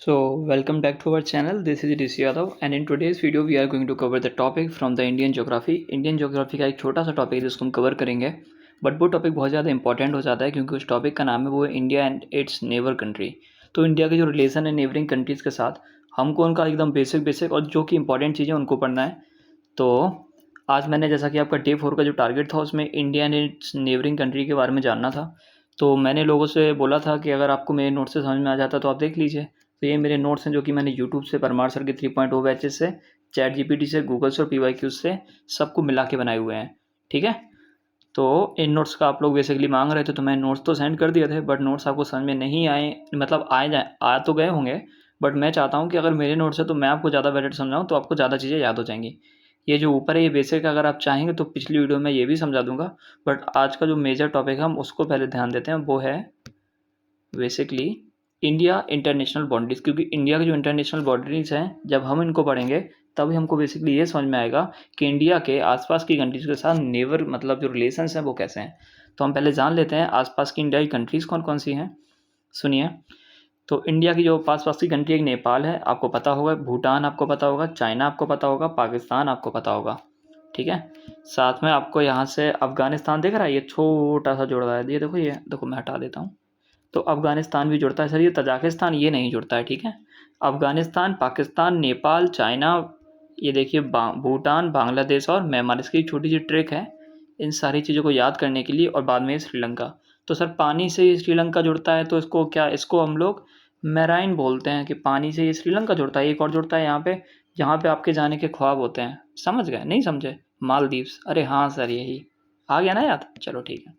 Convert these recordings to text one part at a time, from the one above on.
Welcome back to our channel. This is Rishi Yadav, and in today's video we are going to cover the topic from the Indian Geography. Indian Geography का एक छोटा सा topic है जिसको हम cover करेंगे, but वो topic बहुत ज़्यादा इंपॉर्टेंट हो जाता है क्योंकि उस टॉपिक का नाम है वो है India and it's neighbour country. तो इंडिया के जो रिलेशन है नेबरिंग कंट्रीज़ के साथ, हमको उनका एकदम बेसिक और जो कि इंपॉर्टेंट चीज़ें उनको पढ़ना है। तो आज मैंने, जैसा कि आपका डे 4 का जो टारगेट था उसमें India and it's neighbouring country के बारे में जानना था, तो मैंने लोगों से बोला था कि अगर आपको मेरे नोट से समझ में आ जाता तो आप देख लीजिए। तो ये मेरे नोट्स हैं जो कि मैंने यूट्यूब से, परमार सर के 3.0 बैचेस से, चैट जीपीटी से, गूगल से और PYQ से सबको मिला के बनाए हुए हैं। ठीक है, तो इन नोट्स का आप लोग बेसिकली मांग रहे थे, तो मैंने नोट्स तो सेंड कर दिए थे, बट नोट्स आपको समझ में नहीं आए, मतलब आ तो गए होंगे, बट मैं चाहता हूँ कि अगर मेरे नोट्स है तो मैं आपको ज़्यादा बेटर समझाऊँ तो आपको ज़्यादा चीज़ें याद हो जाएंगी। ये जो ऊपर है ये बेसिक, अगर आप चाहेंगे तो पिछली वीडियो में ये भी समझा दूंगा, बट आज का जो मेजर टॉपिक है हम उसको पहले ध्यान देते हैं, वो है बेसिकली इंडिया इंटरनेशनल बाउंड्रीज। क्योंकि इंडिया की जो इंटरनेशनल बाउंड्रीज हैं, जब हम इनको पढ़ेंगे तभी हमको बेसिकली ये समझ में आएगा कि इंडिया के आसपास की कंट्रीज के साथ नेबर, मतलब जो रिलेशंस हैं वो कैसे हैं। तो हम पहले जान लेते हैं आसपास की इंडिया की कंट्रीज़ कौन कौन सी हैं। सुनिए, तो इंडिया की जो पास की कंट्री, एक नेपाल है, आपको पता होगा, भूटान आपको पता होगा, चाइना आपको पता होगा, पाकिस्तान आपको पता होगा। ठीक है, साथ में आपको यहाँ से अफगानिस्तान दिख रहा है, ये छोटा सा जुड़ रहा है, ये देखो, ये देखो, मैं हटा देता हूँ। तो अफगानिस्तान भी जुड़ता है सर, ये तजाकिस्तान ये नहीं जुड़ता है। ठीक है, अफगानिस्तान, पाकिस्तान, नेपाल, चाइना, ये देखिए भूटान, बांग्लादेश और म्यांमार। इसकी एक छोटी सी ट्रिक है इन सारी चीज़ों को याद करने के लिए, और बाद में श्रीलंका। तो सर पानी से ये श्रीलंका जुड़ता है, तो इसको क्या, इसको हम लोग मैराइन बोलते हैं कि पानी से ये श्रीलंका जुड़ता है। एक और जुड़ता है यहाँ पे, जहाँ पे आपके जाने के ख्वाब होते हैं। समझ गए, नहीं समझे? मालदीव्स। अरे हाँ सर, यही आ गया ना याद, चलो ठीक है।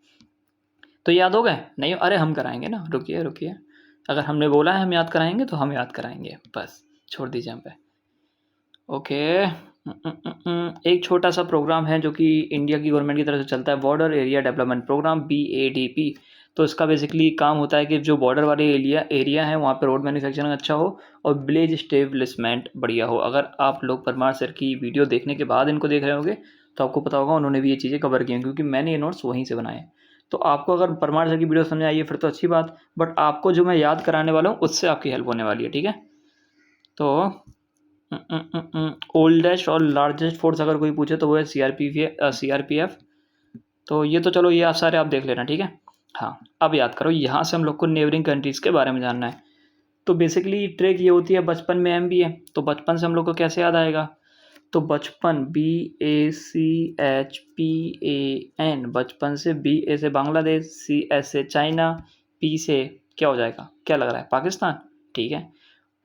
तो याद हो गए? नहीं, अरे हम कराएंगे ना, रुकिए रुकिए, अगर हमने बोला है हम याद कराएंगे तो हम याद कराएंगे, बस छोड़ दीजिए हम पे। ओके, एक छोटा सा प्रोग्राम है जो कि इंडिया की गवर्नमेंट की तरफ से चलता है, border area development programme, BADP। तो इसका बेसिकली काम होता है कि जो बॉर्डर वाले एरिया है वहाँ पे रोड मैन्युफैक्चरिंग अच्छा हो और विलेज स्टेब्लिशमेंट बढ़िया हो। अगर आप लोग परमार सर की वीडियो देखने के बाद इनको देख रहे होंगे तो आपको पता होगा उन्होंने भी ये चीज़ें कवर की हैं, क्योंकि मैंने ये नोट्स वहीं से बनाए। तो आपको अगर परमार सर की वीडियो समझ आई है फिर तो अच्छी बात, बट आपको जो मैं याद कराने वाला हूँ उससे आपकी हेल्प होने वाली है। ठीक है, तो ओल्डेस्ट और लार्जेस्ट फोर्स अगर कोई पूछे तो वो है CRPF। तो ये तो चलो, ये आप सारे आप देख लेना। ठीक है, हाँ, अब याद करो, यहाँ से हम लोग को नेबरिंग कंट्रीज़ के बारे में जानना है। तो बेसिकली ट्रिक ये होती है, बचपन में M भी है, तो बचपन से हम लोग को कैसे याद आएगा? तो बचपन, BACHPAN, बचपन से BA से बांग्लादेश, CS से चाइना, P से क्या हो जाएगा, क्या लग रहा है? पाकिस्तान। ठीक है,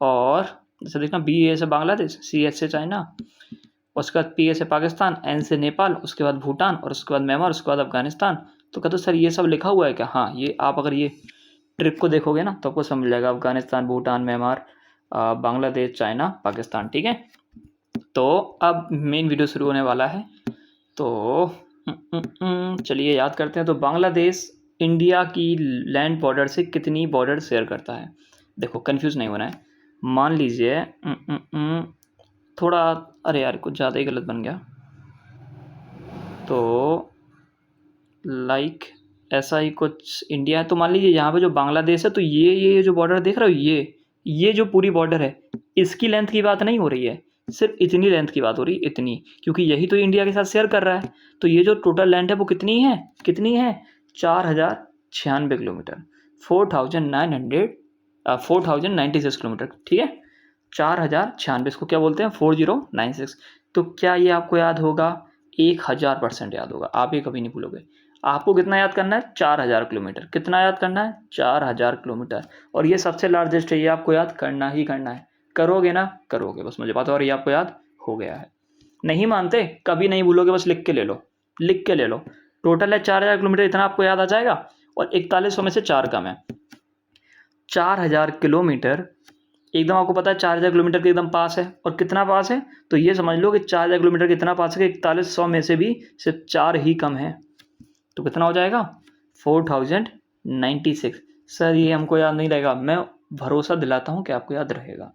और जैसे देखना, BA से बांग्लादेश, CS से चाइना, उसके बाद PA से पाकिस्तान, N से नेपाल, उसके बाद भूटान, और उसके बाद म्यांमार, उसके बाद अफगानिस्तान। तो कहते सर ये सब लिखा हुआ है क्या? हाँ, ये आप अगर ये ट्रिक को देखोगे ना तो आपको समझ जाएगा, अफगानिस्तान, भूटान, म्यांमार, बांग्लादेश, चाइना, पाकिस्तान। ठीक है, तो अब मेन वीडियो शुरू होने वाला है। तो चलिए याद करते हैं। तो बांग्लादेश इंडिया की लैंड बॉर्डर से कितनी बॉर्डर शेयर करता है? देखो, कंफ्यूज नहीं होना है। मान लीजिए थोड़ा, अरे यार कुछ ज़्यादा ही गलत बन गया, तो लाइक ऐसा ही कुछ इंडिया है। तो मान लीजिए यहाँ पे जो बांग्लादेश है, तो ये जो बॉर्डर देख रहे हो, ये जो पूरी बॉर्डर है, इसकी लेंथ की बात नहीं हो रही है, सिर्फ इतनी लेंथ की बात हो रही है, इतनी, क्योंकि यही तो इंडिया के साथ शेयर कर रहा है। तो ये जो टोटल लेंथ है वो कितनी है, 4096 किलोमीटर, 4096 किलोमीटर। ठीक है, 4096, इसको क्या बोलते हैं? 4096। तो क्या ये आपको याद होगा? 1000% याद होगा, आप ये कभी नहीं भूलोगे। आपको कितना याद करना है? 4000 किलोमीटर। कितना याद करना है? 4000 किलोमीटर। और ये सबसे लार्जेस्ट है, ये आपको याद करना ही करना है। करोगे ना? करोगे, बस मुझे पता है, और ये आपको याद हो गया है। नहीं मानते? कभी नहीं भूलोगे, बस लिख के ले लो, लिख के ले लो। टोटल है 4000 किलोमीटर, इतना आपको याद आ जाएगा, और 4100 में से 4 कम है। 4000 किलोमीटर एकदम आपको पता है, 4000 किलोमीटर के एकदम पास है। और कितना पास है? तो ये समझ लो कि 4000 किलोमीटर कितना पास है कि 4100 में से भी सिर्फ 4 ही कम है। तो कितना हो जाएगा? 4096। सर ये हमको याद नहीं रहेगा, मैं भरोसा दिलाता हूँ कि आपको याद रहेगा,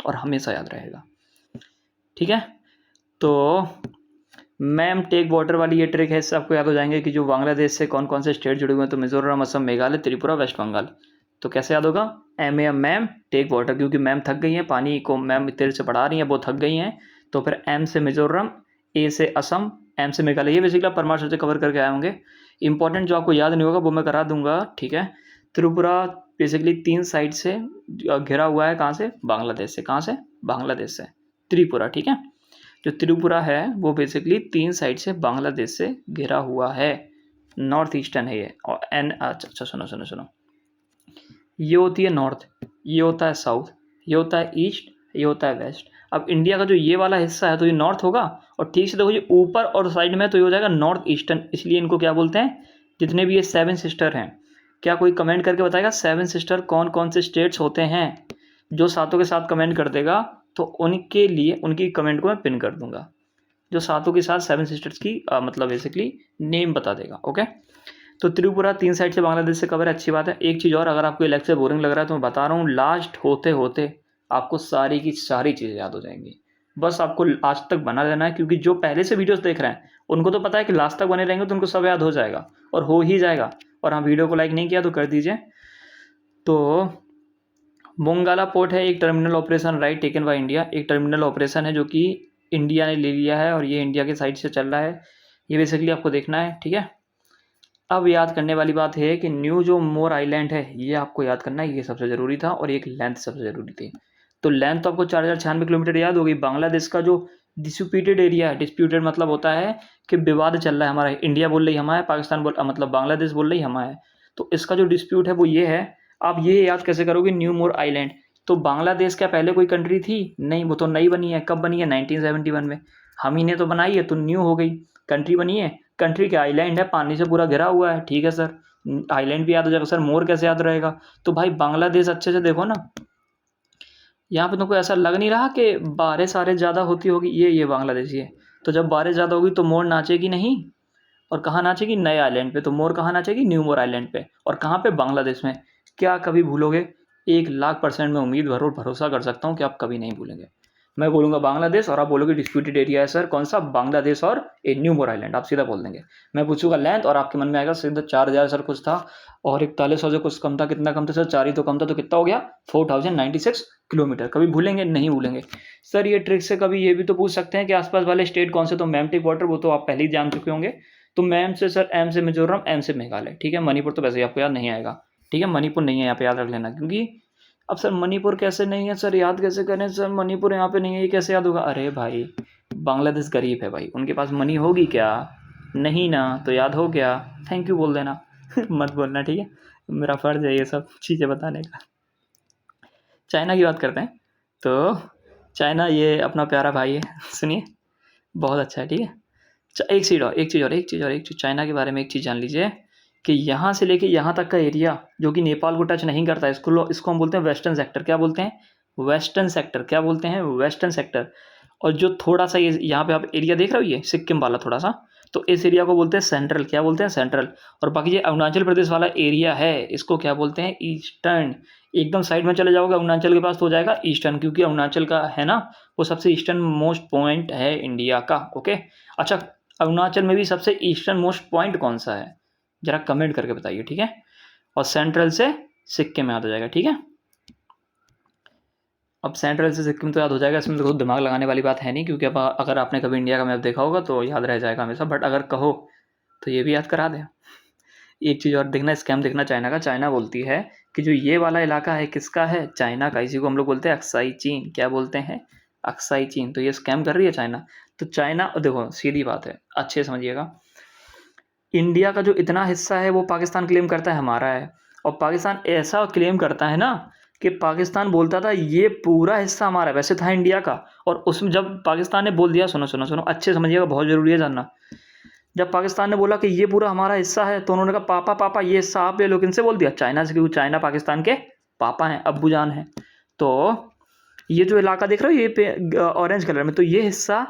और हमेशा याद रहेगा। ठीक है, तो मैम टेक वाटर वाली ये ट्रिक है, इससे आपको याद हो जाएंगे कि जो बांग्लादेश से कौन कौन से स्टेट जुड़े हुए हैं। तो मिजोरम, असम, मेघालय, त्रिपुरा, वेस्ट बंगाल। तो कैसे याद होगा, मैम टेक वाटर, क्योंकि मैम थक गई हैं, पानी को मैम तेरे से पढ़ा रही हैं, वो थक गई हैं। तो फिर एम से मिजोरम, ए से असम, एम से मेघालय। ये बेसिकली आप परमार से कवर करके आए होंगे। इंपॉर्टेंट जो आपको याद नहीं होगा वो मैं करा दूंगा, ठीक है। त्रिपुरा बेसिकली 3 साइड से घिरा हुआ है, कहाँ से, बांग्लादेश से। कहाँ से, बांग्लादेश से त्रिपुरा, ठीक है। जो त्रिपुरा है वो बेसिकली 3 साइड से बांग्लादेश से घिरा हुआ है, नॉर्थ ईस्टर्न है ये। और अच्छा सुनो सुनो सुनो, ये होती है नॉर्थ, ये होता है साउथ, ये होता है ईस्ट, ये होता है वेस्ट। अब इंडिया का जो ये वाला हिस्सा है तो ये नॉर्थ होगा, और ठीक से देखो ये ऊपर और साइड में तो ये हो जाएगा नॉर्थ ईस्टर्न। इसलिए इनको क्या बोलते हैं, जितने भी ये 7 सिस्टर हैं, क्या कोई कमेंट करके बताएगा 7 सिस्टर कौन कौन से स्टेट्स होते हैं? जो सातों के साथ कमेंट कर देगा तो उनके लिए उनकी कमेंट को मैं पिन कर दूंगा। जो सातों के साथ 7 सिस्टर्स की मतलब बेसिकली नेम बता देगा, ओके। तो त्रिपुरा 3 साइड से बांग्लादेश से कवर है, अच्छी बात है। एक चीज़ और, अगर आपको ये लेक्चर बोरिंग लग रहा है तो मैं बता रहा हूँ, लास्ट होते होते आपको सारी की सारी चीज़ें याद हो जाएंगी। बस आपको आज तक बना लेना है, क्योंकि जो पहले से वीडियोस देख रहे हैं उनको तो पता है कि लास्ट तक बने रहेंगे तो उनको सब याद हो जाएगा, और हो ही जाएगा। और हाँ, वीडियो को लाइक नहीं किया तो कर दीजिए। तो मोंगाला पोर्ट है एक terminal operation right taken by India, एक टर्मिनल ऑपरेशन है जो कि इंडिया ने ले लिया है, और ये इंडिया के साइड से चल रहा है। ये बेसिकली आपको देखना है, ठीक है। अब याद करने वाली बात है कि न्यू जो मोर आइलैंड है ये आपको याद करना है, ये सबसे ज़रूरी था, और एक लेंथ सबसे ज़रूरी थी। तो लेंथ तो आपको 4096 किलोमीटर याद हो गई। बांग्लादेश का जो डिस्प्यूटेड एरिया है, डिस्प्यूटेड मतलब होता है कि विवाद चल रहा है हमारा, इंडिया बोल रही हमारा है, पाकिस्तान बोल मतलब बांग्लादेश बोल रही हमारा है। तो इसका जो डिस्प्यूट है वो ये है। आप ये याद कैसे करोगे, न्यू मोर आइलैंड, तो बांग्लादेश क्या पहले कोई कंट्री थी? नहीं, वो तो नई बनी है। कब बनी है? 1971 में। हम ही ने तो बनाई है, तो न्यू हो गई, कंट्री बनी है। कंट्री के आइलैंड है, पानी से पूरा घिरा हुआ है, ठीक है सर। आइलैंड भी याद हो जाएगा सर, मोर कैसे याद रहेगा? तो भाई बांग्लादेश अच्छे से देखो ना, यहाँ पे तुमको ऐसा लग नहीं रहा कि बारिश सारे ज़्यादा होती होगी? ये बांग्लादेश है। तो जब बारिश ज़्यादा होगी तो मोर नाचेगी नहीं, और कहाँ नाचेगी? नए आइलैंड पे। तो मोर कहाँ नाचेगी? न्यू मोर आइलैंड पे। और कहाँ पे? बांग्लादेश में। क्या कभी भूलोगे? 1,00,000% में उम्मीद भरोसा कर सकता हूँ कि आप कभी नहीं भूलेंगे। मैं बोलूँगा बांग्लादेश और आप बोलोगे डिस्प्यूटेड एरिया है सर, कौन सा? बांग्लादेश और ए न्यू मोर आइलैंड, आप सीधा बोल देंगे। मैं पूछूंगा लेंथ और आपके मन में आएगा सीधा 4000 सर कुछ था, और 4100 से कुछ कम था। कितना कम था सर? 4 ही तो कम था, तो कितना हो गया? 4096 किलोमीटर। कभी भूलेंगे? नहीं भूलेंगे सर। ये ट्रिक से कभी ये भी तो पूछ सकते हैं कि आसपास वाले स्टेट कौन से, तो मैम टेक वाटर वो तो आप पहले ही जान चुके होंगे। तो मैम से सर, एम से मिजोरम, एम से मेघालय, ठीक है। मणिपुर तो वैसे ही आपको याद नहीं आएगा, ठीक है। मणिपुर नहीं है यहाँ पे, याद रख लेना। क्योंकि अब सर मणिपुर कैसे नहीं है सर, याद कैसे करें सर? मणिपुर यहाँ पे नहीं है, ये कैसे याद होगा? अरे भाई बांग्लादेश गरीब है भाई, उनके पास मनी होगी क्या? नहीं ना, तो याद हो गया, थैंक यू बोल देना। मत बोलना, ठीक है। मेरा फ़र्ज़ है ये सब चीज़ें बताने का। चाइना की बात करते हैं। तो चाइना ये अपना प्यारा भाई है, सुनिए, बहुत अच्छा है, ठीक है। एक चीज़ चाइना के बारे में एक चीज़ जान लीजिए कि यहाँ से लेके यहाँ तक का एरिया जो कि नेपाल को टच नहीं करता, इसको हम बोलते हैं वेस्टर्न सेक्टर। क्या बोलते हैं? Western sector. क्या बोलते हैं? Western sector. और जो थोड़ा सा ये यहाँ पे आप एरिया देख रहे हो, ये सिक्किम वाला थोड़ा सा, तो इस एरिया को बोलते हैं सेंट्रल। क्या बोलते हैं? सेंट्रल। और बाकी ये अरुणाचल प्रदेश वाला एरिया है, इसको क्या बोलते हैं? ईस्टर्न। एकदम साइड में चले जाओगे अरुणाचल के पास तो हो जाएगा ईस्टर्न, क्योंकि अरुणाचल का है ना, वो सबसे ईस्टर्न मोस्ट पॉइंट है इंडिया का, ओके। अच्छा, अरुणाचल में भी सबसे ईस्टर्न मोस्ट पॉइंट कौन सा है? जरा कमेंट करके बताइए, ठीक है। और सेंट्रल से सिक्किम याद हो जाएगा, ठीक है। अब सेंट्रल से सिक्किम तो याद हो जाएगा, इसमें तो खुद दिमाग लगाने वाली बात है नहीं, क्योंकि अब अगर आपने कभी इंडिया का मैप देखा होगा तो याद रह जाएगा हमेशा। बट अगर कहो तो ये भी याद करा दें। एक चीज़ और देखना, स्कैम देखना चाइना का। चाइना बोलती है कि जो ये वाला इलाका है किसका है? चाइना का। इसी को हम लोग बोलते हैं अक्साई चीन। क्या बोलते हैं? अक्साई चीन। तो ये स्कैम कर रही है चाइना। तो चाइना, देखो सीधी बात है, अच्छे समझिएगा, इंडिया का जो इतना हिस्सा है वो पाकिस्तान क्लेम करता है हमारा है, और पाकिस्तान ऐसा क्लेम करता है ना कि पाकिस्तान बोलता था ये पूरा हिस्सा हमारा है, वैसे था इंडिया का। और उसमें जब पाकिस्तान ने बोल दिया, सुनो सुनो सुनो अच्छे समझिएगा, बहुत ज़रूरी है जानना, जब पाकिस्तान ने बोला कि ये पूरा हमारा हिस्सा है तो उन्होंने कहा पापा पापा ये हिस्सा आप ले लो। किनसे बोल दिया? चाइना से, क्योंकि चाइना पाकिस्तान के पापा हैं, अब्बू जान हैं। तो ये जो इलाका देख रहे हो ये पे ऑरेंज कलर में, तो ये हिस्सा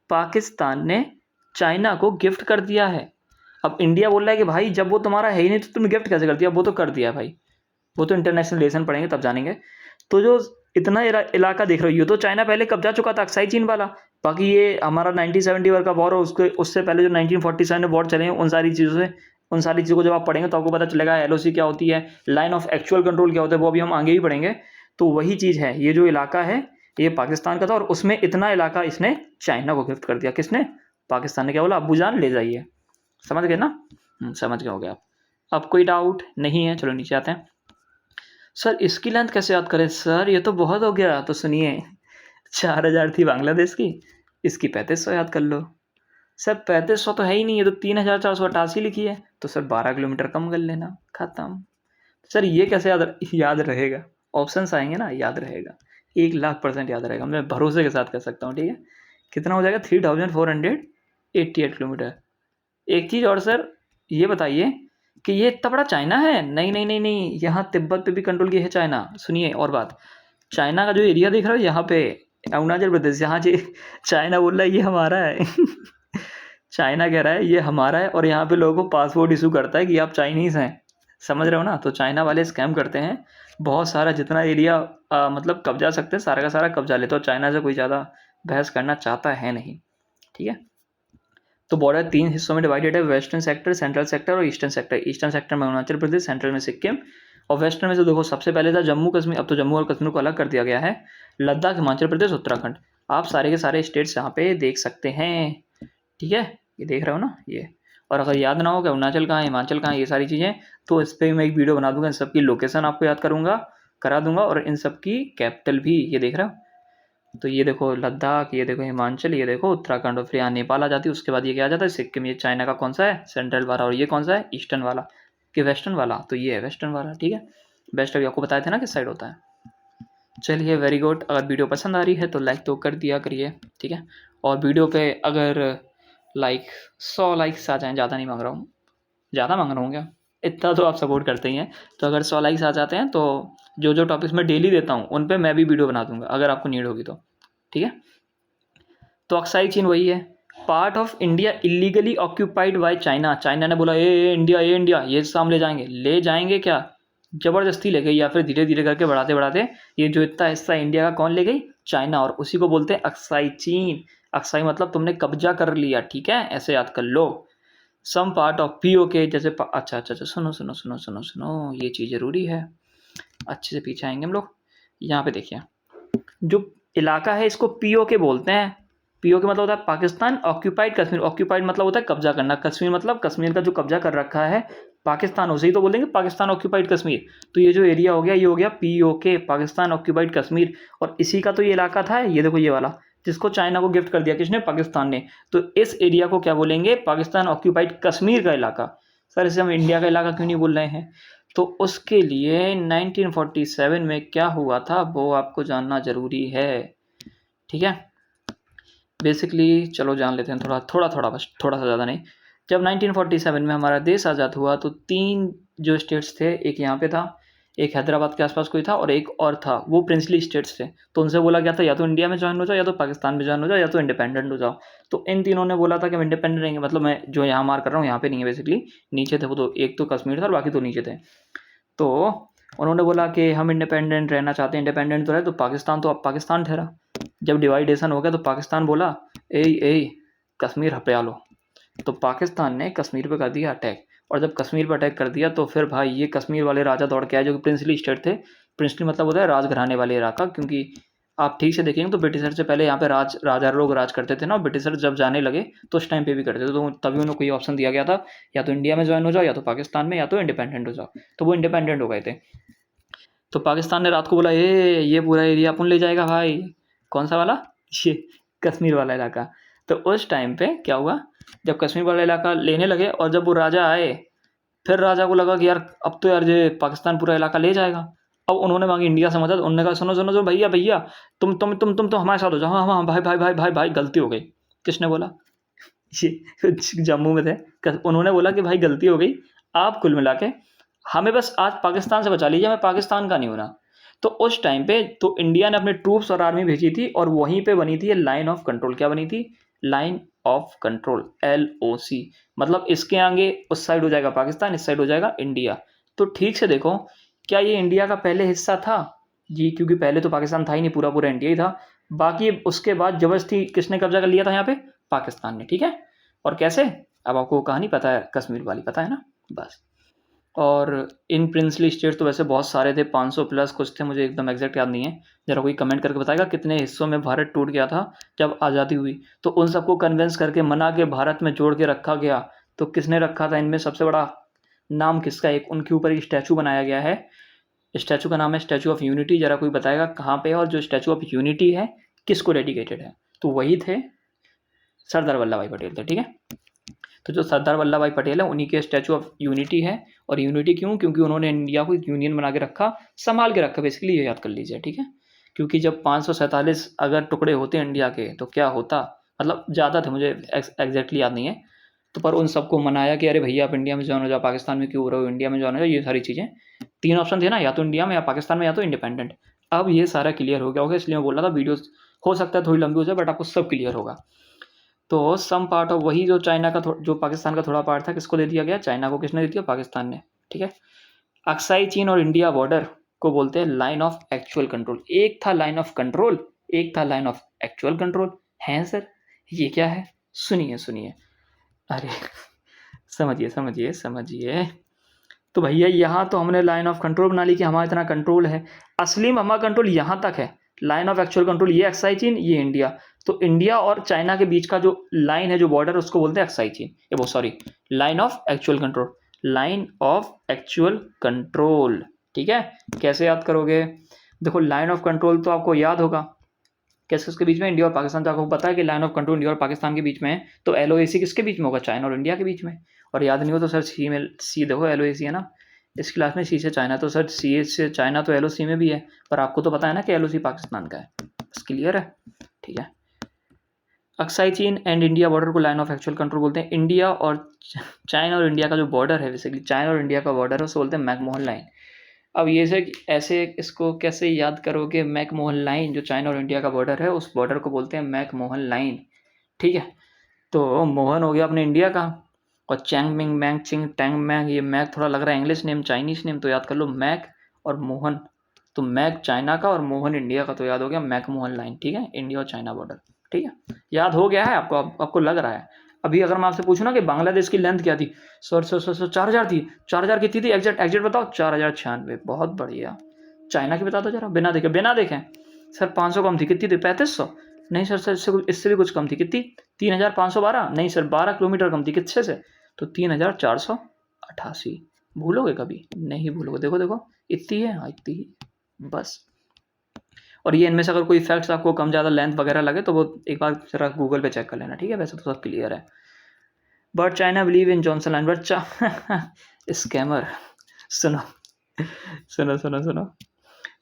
पाकिस्तान ने चाइना को गिफ्ट कर दिया है। अब इंडिया बोल रहा है कि भाई जब वो तुम्हारा है ही नहीं तो तुमने गिफ्ट कैसे कर दिया? वो तो कर दिया भाई, वो तो इंटरनेशनल रिलेशन पढ़ेंगे तब जानेंगे। तो जो इतना इलाका देख रहे हो, ये तो चाइना पहले कब्जा चुका था, अक्साई चीन वाला। बाकी ये हमारा 1971 का वॉर हो, उसके उससे पहले जो 1947 में वॉर चले हैं, उन सारी चीज़ों से उन सारी चीज़ों को जब आप पढ़ेंगे तो आपको पता चलेगा LOC क्या होती है, लाइन ऑफ एक्चुअल कंट्रोल क्या होता है, वो अभी हम आगे भी पढ़ेंगे। तो वही चीज़ है, ये जो इलाका है ये पाकिस्तान का था और उसमें इतना इलाका इसने चाइना को गिफ्ट कर दिया। किसने? पाकिस्तान ने। क्या बोला? अब्बूजान ले जाइए। समझ गए ना? समझ गए होगे आप। अब कोई डाउट नहीं है? चलो नीचे आते हैं। सर इसकी लेंथ कैसे याद करें? सर ये तो बहुत हो गया। तो सुनिए, 4000 थी बांग्लादेश की, इसकी 3500 याद कर लो। सर 3500 तो है ही नहीं, ये तो 3488 लिखी है। तो सर 12 किलोमीटर कम कर लेना, खत्म। सर ये कैसे याद रहेगा? ऑप्शंस आएंगे ना, याद रहेगा। 1,00,000% याद रहेगा, मैं भरोसे के साथ कह सकता हूँ। ठीक है, कितना हो जाएगा? 3488 किलोमीटर। एक चीज़ और सर, ये बताइए कि ये इतना बड़ा चाइना है? नहीं नहीं नहीं नहीं, यहाँ तिब्बत पे भी कंट्रोल किया है चाइना। सुनिए और बात, चाइना का जो एरिया दिख रहा है यहाँ पे, अरुणाचल प्रदेश, यहाँ चाइना बोल रहा है ये हमारा है। चाइना कह रहा है ये हमारा है, और यहाँ पे लोगों को पासपोर्ट इशू करता है कि आप चाइनीज़ हैं। समझ रहे हो ना? तो चाइना वाले स्कैम करते हैं, बहुत सारा जितना एरिया मतलब कब्जा सकते हैं सारा का सारा कब्जा लेते हो। चाइना से कोई ज़्यादा बहस करना चाहता है नहीं। ठीक है, तो बॉर्डर 3 हिस्सों में डिवाइडेड है, वेस्टर्न सेक्टर, सेंट्रल सेक्टर और ईस्टर्न सेक्टर। ईस्टर्न सेक्टर में अरुणाचल प्रदेश, सेंट्रल में सिक्किम, और वेस्टर्न में से देखो सबसे पहले था जम्मू कश्मीर, अब तो जम्मू और कश्मीर को अलग कर दिया गया है। लद्दाख, हिमाचल प्रदेश, उत्तराखंड। आप सारे के सारे स्टेट्स यहाँ पे देख सकते हैं। ठीक है, ये देख रहे हो ना ये। और अगर याद ना हो कि अरुणाचल कहाँ है, हिमाचल कहाँ है, ये सारी चीज़ें, तो इस पर मैं एक वीडियो बना दूंगा, इन सबकी लोकेशन आपको याद करा दूंगा, और इन सब की कैपिटल भी। ये देख रहे हो? तो ये देखो लद्दाख, ये देखो हिमाचल, ये देखो उत्तराखंड, और फिर यहाँ नेपाल आ जाती है। उसके बाद ये क्या आ जाता है? सिक्किम। ये चाइना का कौन सा है? सेंट्रल वाला। और ये कौन सा है? ईस्टर्न वाला। कि वेस्टर्न वाला? तो ये है वेस्टर्न वाला। ठीक है, वेस्ट अभी आपको बताया था ना किस साइड होता है। चलिए वेरी गुड। अगर वीडियो पसंद आ रही है तो लाइक तो कर दिया करिए। ठीक है, और वीडियो पे अगर लाइक 100 लाइक्स आ जाएँ, ज़्यादा नहीं मांग रहा हूँ, ज़्यादा मांग रहा हूँ क्या, इतना तो आप सपोर्ट करते ही हैं। तो अगर 100 लाइक्स आ जाते हैं तो जो जो टॉपिक्स मैं डेली देता हूँ उन पे मैं भी वीडियो बना दूंगा, अगर आपको नीड होगी तो। ठीक है, तो अक्साई चीन वही है, part of India illegally occupied by China. China ने बोला ए इंडिया, ये इंडिया, ये शाम ले जाएंगे क्या? ज़बरदस्ती ले गई, या फिर धीरे धीरे करके बढ़ाते बढ़ाते ये जो इतना हिस्सा इंडिया का कौन ले गई? चाइना। और उसी को बोलते हैं अक्साई चीन। अक्साई मतलब तुमने कब्जा कर लिया। ठीक है, ऐसे याद कर लो। सम पार्ट ऑफ POK जैसे अच्छा अच्छा अच्छा, सुनो सुनो सुनो सुनो सुनो, ये चीज़ ज़रूरी है, अच्छे से पीछे आएंगे हम लोग। यहाँ पे देखिए, जो इलाका है इसको POK बोलते हैं। POK मतलब होता है पाकिस्तान ऑक्यूपाइड कश्मीर। ऑक्यूपाइड मतलब होता है कब्जा करना। कश्मीर मतलब कश्मीर का जो कब्जा कर रखा है पाकिस्तान, उसे ही तो बोलेंगे पाकिस्तान ऑक्यूपाइड कश्मीर। तो ये जो एरिया हो गया ये हो गया POK, पाकिस्तान ऑक्यूपाइड कश्मीर। और इसी का तो ये इलाका था, ये देखो ये वाला, जिसको चाइना को गिफ्ट कर दिया। किसने? पाकिस्तान ने। तो इस एरिया को क्या बोलेंगे? पाकिस्तान ऑक्यूपाइड कश्मीर का इलाका। सर इसे हम इंडिया का इलाका क्यों नहीं बोल रहे हैं? तो उसके लिए 1947 में क्या हुआ था वो आपको जानना ज़रूरी है। ठीक है, बेसिकली चलो जान लेते हैं, थोड़ा थोड़ा थोड़ा, बस थोड़ा सा, ज़्यादा नहीं। जब 1947 में हमारा देश आज़ाद हुआ तो 3 जो स्टेट्स थे, एक यहाँ पे था, एक हैदराबाद के आसपास कोई था, और एक और था, वो प्रिंसली स्टेट्स थे। तो उनसे बोला गया था या तो इंडिया में ज्वाइन हो जाओ, या तो पाकिस्तान में ज्वाइन हो जाओ, या तो इंडिपेंडेंट हो जाओ। तो इन तीनों ने बोला था कि हम इंडिपेंडेंट रहेंगे। मतलब मैं जो यहाँ मार्क कर रहा हूँ यहाँ पे नहीं है, बेसिकली नीचे थे वो, तो एक तो कश्मीर था और बाकी तो नीचे थे। तो उन्होंने बोला कि हम इंडिपेंडेंट रहना चाहते हैं। इंडिपेंडेंट तो रहे, तो पाकिस्तान तो अब पाकिस्तान ठहरा। जब डिवाइडेशन हो गया तो पाकिस्तान बोला ए कश्मीर हपया लो। तो पाकिस्तान ने कश्मीर पे कर दिया अटैक, और जब कश्मीर पर अटैक कर दिया तो फिर भाई ये कश्मीर वाले राजा दौड़ के आए, जो कि प्रिंसली स्टेट थे। प्रिंसली मतलब होता है राजघराने वाले इलाका, क्योंकि आप ठीक से देखेंगे तो ब्रिटिशर से पहले यहाँ पे राजा लोग राज करते थे ना। ब्रिटिशर जब जाने लगे तो उस टाइम पे भी करते थे, तो तभी उन्हें कोई ऑप्शन दिया गया था, या तो इंडिया में ज्वाइन हो जाओ, या तो पाकिस्तान में, या तो इंडिपेंडेंट हो जाओ। तो वो इंडिपेंडेंट हो गए थे। तो पाकिस्तान ने रात को बोला ये पूरा एरिया अपन ले जाएगा भाई। कौन सा वाला? ये कश्मीर वाला इलाका। तो उस टाइम पे क्या हुआ, जब कश्मीर वाला इलाका लेने लगे और जब वो राजा आए, फिर राजा को लगा कि यार अब तो यार ये पाकिस्तान पूरा इलाका ले जाएगा। अब उन्होंने मांगी इंडिया से मदद। उन्होंने कहा सुनो सुनो सुनो भैया भैया, तुम तो हमारे साथ हो जाओ। हाँ हाँ भाई भाई भाई भाई भाई, गलती हो गई। किसने बोला? ये जम्मू में थे, उन्होंने बोला कि भाई गलती हो गई, आप कुल मिला के हमें बस आज पाकिस्तान से बचा लीजिए, हमें पाकिस्तान का नहीं होना। तो उस टाइम पे तो इंडिया ने अपने ट्रूप्स और आर्मी भेजी थी, और वहीं पे बनी थी लाइन ऑफ कंट्रोल। क्या बनी थी? Line of control, LOC। मतलब इसके आगे उस साइड हो जाएगा पाकिस्तान, इस साइड हो जाएगा इंडिया। तो ठीक से देखो, क्या ये इंडिया का पहले हिस्सा था? जी, क्योंकि पहले तो पाकिस्तान था ही नहीं, पूरा पूरा इंडिया ही था। बाकी उसके बाद जबरदस्ती किसने कब्जा कर लिया था यहाँ पे? पाकिस्तान ने। ठीक है, और कैसे? अब आपको कहानी पता है, कश्मीर वाली पता है ना। बस। और इन प्रिंसली स्टेट्स तो वैसे बहुत सारे थे, 500 प्लस कुछ थे, मुझे एकदम एग्जैक्ट याद नहीं है। ज़रा कोई कमेंट करके बताएगा कितने हिस्सों में भारत टूट गया था जब आज़ादी हुई। तो उन सबको कन्विंस करके मना के भारत में जोड़ के रखा गया। तो किसने रखा था इनमें सबसे बड़ा नाम किसका? एक उनके ऊपर एक स्टैचू बनाया गया है, स्टैचू का नाम है स्टैचू ऑफ यूनिटी। ज़रा कोई बताएगा कहाँ पे है, और जो स्टैचू ऑफ यूनिटी है किसको डेडिकेटेड है? तो वही थे सरदार वल्लभ भाई पटेल थे, ठीक है। तो जो सरदार वल्लभ भाई पटेल है उन्हीं के स्टैचू ऑफ यूनिटी है। और यूनिटी क्यों? क्योंकि उन्होंने इंडिया को यूनियन बना के रखा, संभाल के रखा, बेसिकली ये याद कर लीजिए, ठीक है। क्योंकि जब 547 अगर टुकड़े होते इंडिया के तो क्या होता, मतलब ज़्यादा थे, मुझे एग्जैक्टली याद नहीं है। तो पर उन सबको मनाया कि अरे भैया आप इंडिया में ज्वाइन हो जाओ, पाकिस्तान में क्यों रहो, इंडिया में ज्वाइन हो जाओ, ये सारी चीज़ें। 3 ऑप्शन थे ना, या तो इंडिया में, या पाकिस्तान में, या तो इंडिपेंडेंट। अब ये सारा क्लियर हो गया होगा, इसलिए मैं बोल रहा था वीडियो हो सकता है थोड़ी लंबी हो जाए, बट आपको सब क्लियर होगा। तो सम पार्ट ऑफ वही जो चाइना का जो पाकिस्तान का थोड़ा पार्ट था किसको दे दिया गया? चाइना को। किसने दे दिया? पाकिस्तान ने, ठीक है। अक्साई चीन और इंडिया बॉर्डर को बोलते हैं लाइन ऑफ एक्चुअल कंट्रोल। एक था लाइन ऑफ कंट्रोल, एक था लाइन ऑफ एक्चुअल कंट्रोल। हैं सर, ये क्या है? सुनिए सुनिए, अरे समझिए समझिए समझिए। तो भैया यहाँ तो हमने लाइन ऑफ कंट्रोल बना ली कि हमारा इतना कंट्रोल है। असली में हमारा कंट्रोल यहाँ तक है। लाइन ऑफ एक्चुअल कंट्रोल ये एक्साई चीन, ये इंडिया। तो इंडिया और चाइना के बीच का जो लाइन है, जो बॉर्डर है, उसको बोलते हैं एक्साई चीन, ये वो sorry, line of actual control. Line of actual control, ठीक है। कैसे याद करोगे? देखो लाइन ऑफ कंट्रोल तो आपको याद होगा कैसे, उसके बीच में इंडिया और पाकिस्तान। तो आपको पता है कि लाइन ऑफ कंट्रोल इंडिया और पाकिस्तान के बीच में है। तो LOAC किसके बीच में होगा? चाइना और इंडिया के बीच में। और याद नहीं हो तो सर सी में, सी देखो LOAC है ना, इस क्लास में सी से चाइना, तो सर सी से चाइना तो LOC में भी है। पर आपको तो पता है ना कि LOC पाकिस्तान का है। बस क्लियर है, ठीक है। अक्साई चीन एंड इंडिया बॉर्डर को लाइन ऑफ एक्चुअल कंट्रोल बोलते हैं। इंडिया और चाइना और इंडिया का जो बॉर्डर है, बेसिकली चाइना और इंडिया का बॉर्डर है, उसे बोलते हैं मैकमोहन लाइन। अब ये से ऐसे इसको कैसे याद करोगे? मैकमोहन लाइन, जो चाइना और इंडिया का बॉर्डर है, उस बॉर्डर को बोलते हैं मैकमोहन लाइन, ठीक है। तो मोहन हो गया अपने इंडिया का, और चैंग मिंग मैंग चिंग टैंग मैंग, ये मैक थोड़ा लग रहा है इंग्लिश नेम, चाइनीज नेम, तो याद कर लो मैक और मोहन। तो मैक चाइना का और मोहन इंडिया का, तो याद हो गया मैकमोहन लाइन, ठीक है। इंडिया और चाइना बॉर्डर, ठीक है। याद हो गया है आपको? आपको लग रहा है? अभी अगर मैं आपसे पूछूं ना कि बांग्लादेश की लेंथ क्या थी, सर 4000 थी। 4000 कितनी थी? एग्जैक्ट एग्जैक्ट बताओ। 4096। बहुत बढ़िया। चाइना की बता दो जरा, बिना देखे, बिना देखे। सर 500 कम थी, कितनी थी? 3500। नहीं सर इससे भी कुछ कम थी, कितनी? 3512। नहीं सर 12 किलोमीटर कम थी, किससे से? तो 3488। भूलोगे कभी? नहीं भूलोगे। देखो देखो, इतनी है, हाँ इतनी ही, बस। और ये इनमें से अगर कोई फैक्ट्स आपको कम ज़्यादा लेंथ वगैरह लगे तो वो एक बार जरा गूगल पे चेक कर लेना, ठीक है। वैसे तो सब क्लियर है। But China believe in Johnson line, but scammer. सुनो सुनो सुनो सुनो,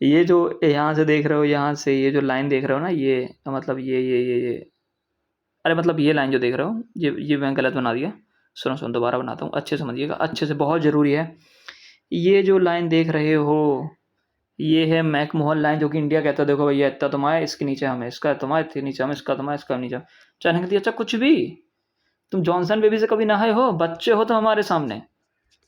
ये जो यहाँ से देख रहे हो, यहाँ से ये जो लाइन देख रहे हो ना, ये मतलब ये अरे मतलब ये लाइन जो देख रहे हो, ये मैं गलत बना दिया। सुनो सुनो, दोबारा बनाता हूँ, अच्छे से समझिएगा, अच्छे से, बहुत ज़रूरी है। ये जो लाइन देख रहे हो, ये है मैकमोहन लाइन, जो कि इंडिया कहता है देखो भैया इतना तुम्हारा, इसके नीचे हमें, इसका तुम्हारा, इसके नीचे हमें, इसका तुम्हारा, इसका नीचे। चाइना कहती है अच्छा कुछ भी, तुम जॉनसन बेबी से कभी नहाए हो? बच्चे हो तो हमारे सामने,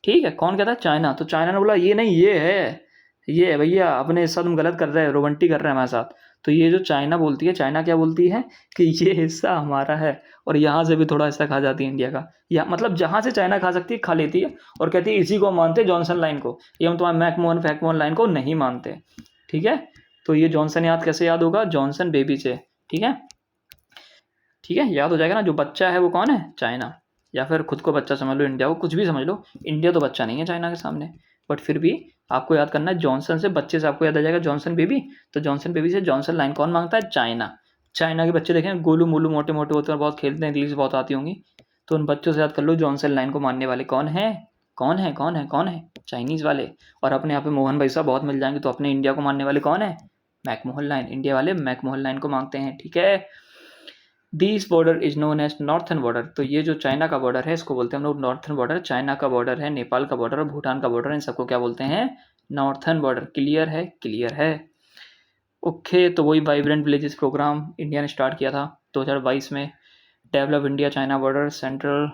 ठीक है। कौन कहता है? चाइना। तो चाइना ने बोला ये नहीं, ये है भैया, अपने साथ तुम गलत कर रहे हैं, रोबंटी कर रहे हैं हमारे साथ। तो ये जो चाइना बोलती है, चाइना क्या बोलती है कि ये हिस्सा हमारा है, और यहाँ से भी थोड़ा हिस्सा खा जाती है इंडिया का, या मतलब जहाँ से चाइना खा सकती है खा लेती है, और कहती है इसी को मानते जॉनसन लाइन को, ये हम तुम्हारे मैकमोहन फैकमोहन लाइन को नहीं मानते, ठीक है। तो ये जॉनसन याद कैसे याद होगा? जॉनसन बेबी से, ठीक है, ठीक है, याद हो जाएगा ना। जो बच्चा है वो कौन है? चाइना। या फिर खुद को बच्चा समझ लो, इंडिया को कुछ भी समझ लो, इंडिया तो बच्चा नहीं है चाइना के सामने। बट फिर भी आपको याद करना है, जॉनसन से बच्चे से आपको याद आ जाएगा जॉनसन बेबी। तो जॉनसन बेबी से जॉनसन लाइन कौन मांगता है? चाइना। चाइना के बच्चे देखें गोलू मोलू मोटे मोटे होते हैं, बहुत खेलते हैं, रील्स बहुत आती होंगी। तो उन बच्चों से याद कर लो, जॉनसन लाइन को मानने वाले कौन है? कौन है कौन है कौन है? चाइनीज़ वाले। और अपने यहाँ पे मोहन भाई साहब बहुत मिल जाएंगे, तो अपने इंडिया को मानने वाले कौन है? McMahon line. इंडिया वाले मैकमोहन लाइन को मांगते हैं, ठीक है। This border is known as northern border. तो ये जो चाइना का बॉर्डर है, इसको बोलते हैं हम लोग नॉर्थन बॉर्डर। चाइना का बॉर्डर है, नेपाल का बॉर्डर और भूटान का बॉर्डर, इन सबको क्या बोलते हैं? Northern border. क्लियर है? क्लियर है, ओके। तो वही वाइब्रेंट विलेजेस प्रोग्राम इंडिया ने स्टार्ट किया था 2022 में। Develop India China border central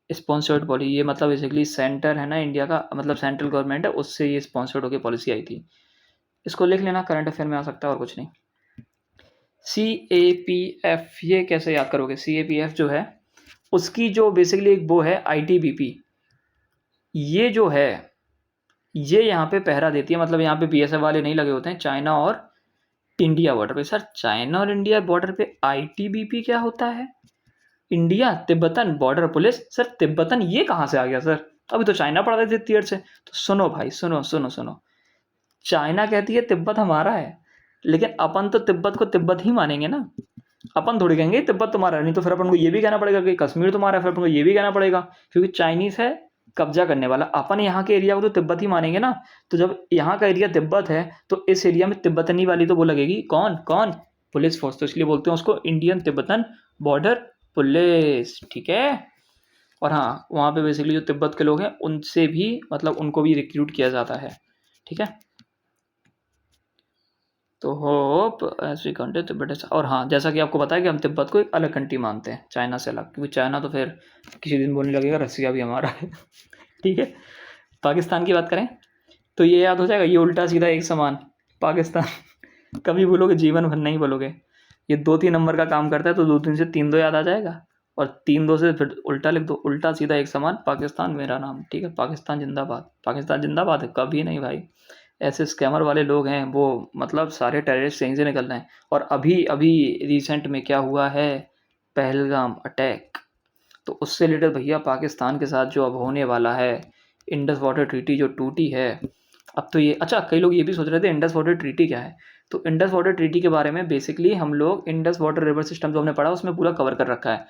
sponsored policy, ये मतलब बेसिकली सेंटर है ना इंडिया का, मतलब सेंट्रल गवर्नमेंट है, उससे ये स्पॉन्सर्ड होकर पॉलिसी आई थी। इसको लिख लेना, करंट अफेयर में आ सकता है और कुछ नहीं। CAPF, ये कैसे याद करोगे? CAPF जो है उसकी जो बेसिकली एक वो है ITBP, ये जो है ये यहाँ पे पहरा देती है, मतलब यहाँ पे बीएसएफ वाले नहीं लगे होते हैं चाइना और इंडिया बॉर्डर पे। सर चाइना और इंडिया बॉर्डर पे आईटीबीपी क्या होता है? India Tibetan border police. Sir Tibetan ये कहाँ से आ गया सर? अभी तो चाइना पढ़ा रहे थे ईयर से। तो सुनो भाई, सुनो सुनो सुनो, चाइना कहती है तिब्बत हमारा है, लेकिन अपन तो तिब्बत को तिब्बत ही मानेंगे ना। अपन थोड़ी कहेंगे तिब्बत तुम्हारा है, नहीं तो फिर अपन को ये भी कहना पड़ेगा कि कश्मीर तुम्हारा है, फिर अपन को ये भी कहना पड़ेगा, क्योंकि चाइनीज है कब्जा करने वाला। अपन यहाँ के एरिया को तो तिब्बत ही मानेंगे ना। तो जब यहाँ का एरिया तिब्बत है तो इस एरिया में तिब्बतनी वाली तो वो लगेगी, कौन कौन? Police force. तो इसलिए बोलते हैं उसको इंडियन तिब्बतन बॉर्डर पुलिस, ठीक है। और हाँ, वहाँ पे बेसिकली जो तिब्बत के लोग हैं उनसे भी, मतलब उनको भी रिक्रूट किया जाता है, ठीक है। तो hope as we content Tibet. और हाँ, जैसा कि आपको पता है कि हम तिब्बत को एक अलग कंट्री मानते हैं चाइना से अलग, क्योंकि चाइना तो फिर किसी दिन बोलने लगेगा रसिया भी हमारा है ठीक है। पाकिस्तान की बात करें तो ये याद हो जाएगा, ये उल्टा सीधा एक समान पाकिस्तान कभी बोलोगे जीवन भर नहीं बोलोगे। ये 2-3 नंबर का काम करता है, तो 2-3 से 3-2 याद आ जाएगा, और 3-2 से फिर उल्टा लिख दो, उल्टा सीधा एक समान पाकिस्तान मेरा नाम, ठीक है। पाकिस्तान जिंदाबाद, पाकिस्तान जिंदाबाद है, कभी नहीं भाई। ऐसे स्कैमर वाले लोग हैं वो, मतलब सारे टेररिस्ट यहीं से निकल रहे हैं। और अभी अभी रिसेंट में क्या हुआ है, पहलगाम अटैक, तो उससे रिलेटेड भैया पाकिस्तान के साथ जो अब होने वाला है, इंडस वाटर ट्रीटी जो टूटी है, अब तो ये, अच्छा कई लोग ये भी सोच रहे थे इंडस वाटर ट्रीटी क्या है। तो इंडस वाटर ट्रीटी के बारे में बेसिकली हम लोग इंडस वाटर रिवर सिस्टम जो हमने पढ़ा उसमें पूरा कवर कर रखा है।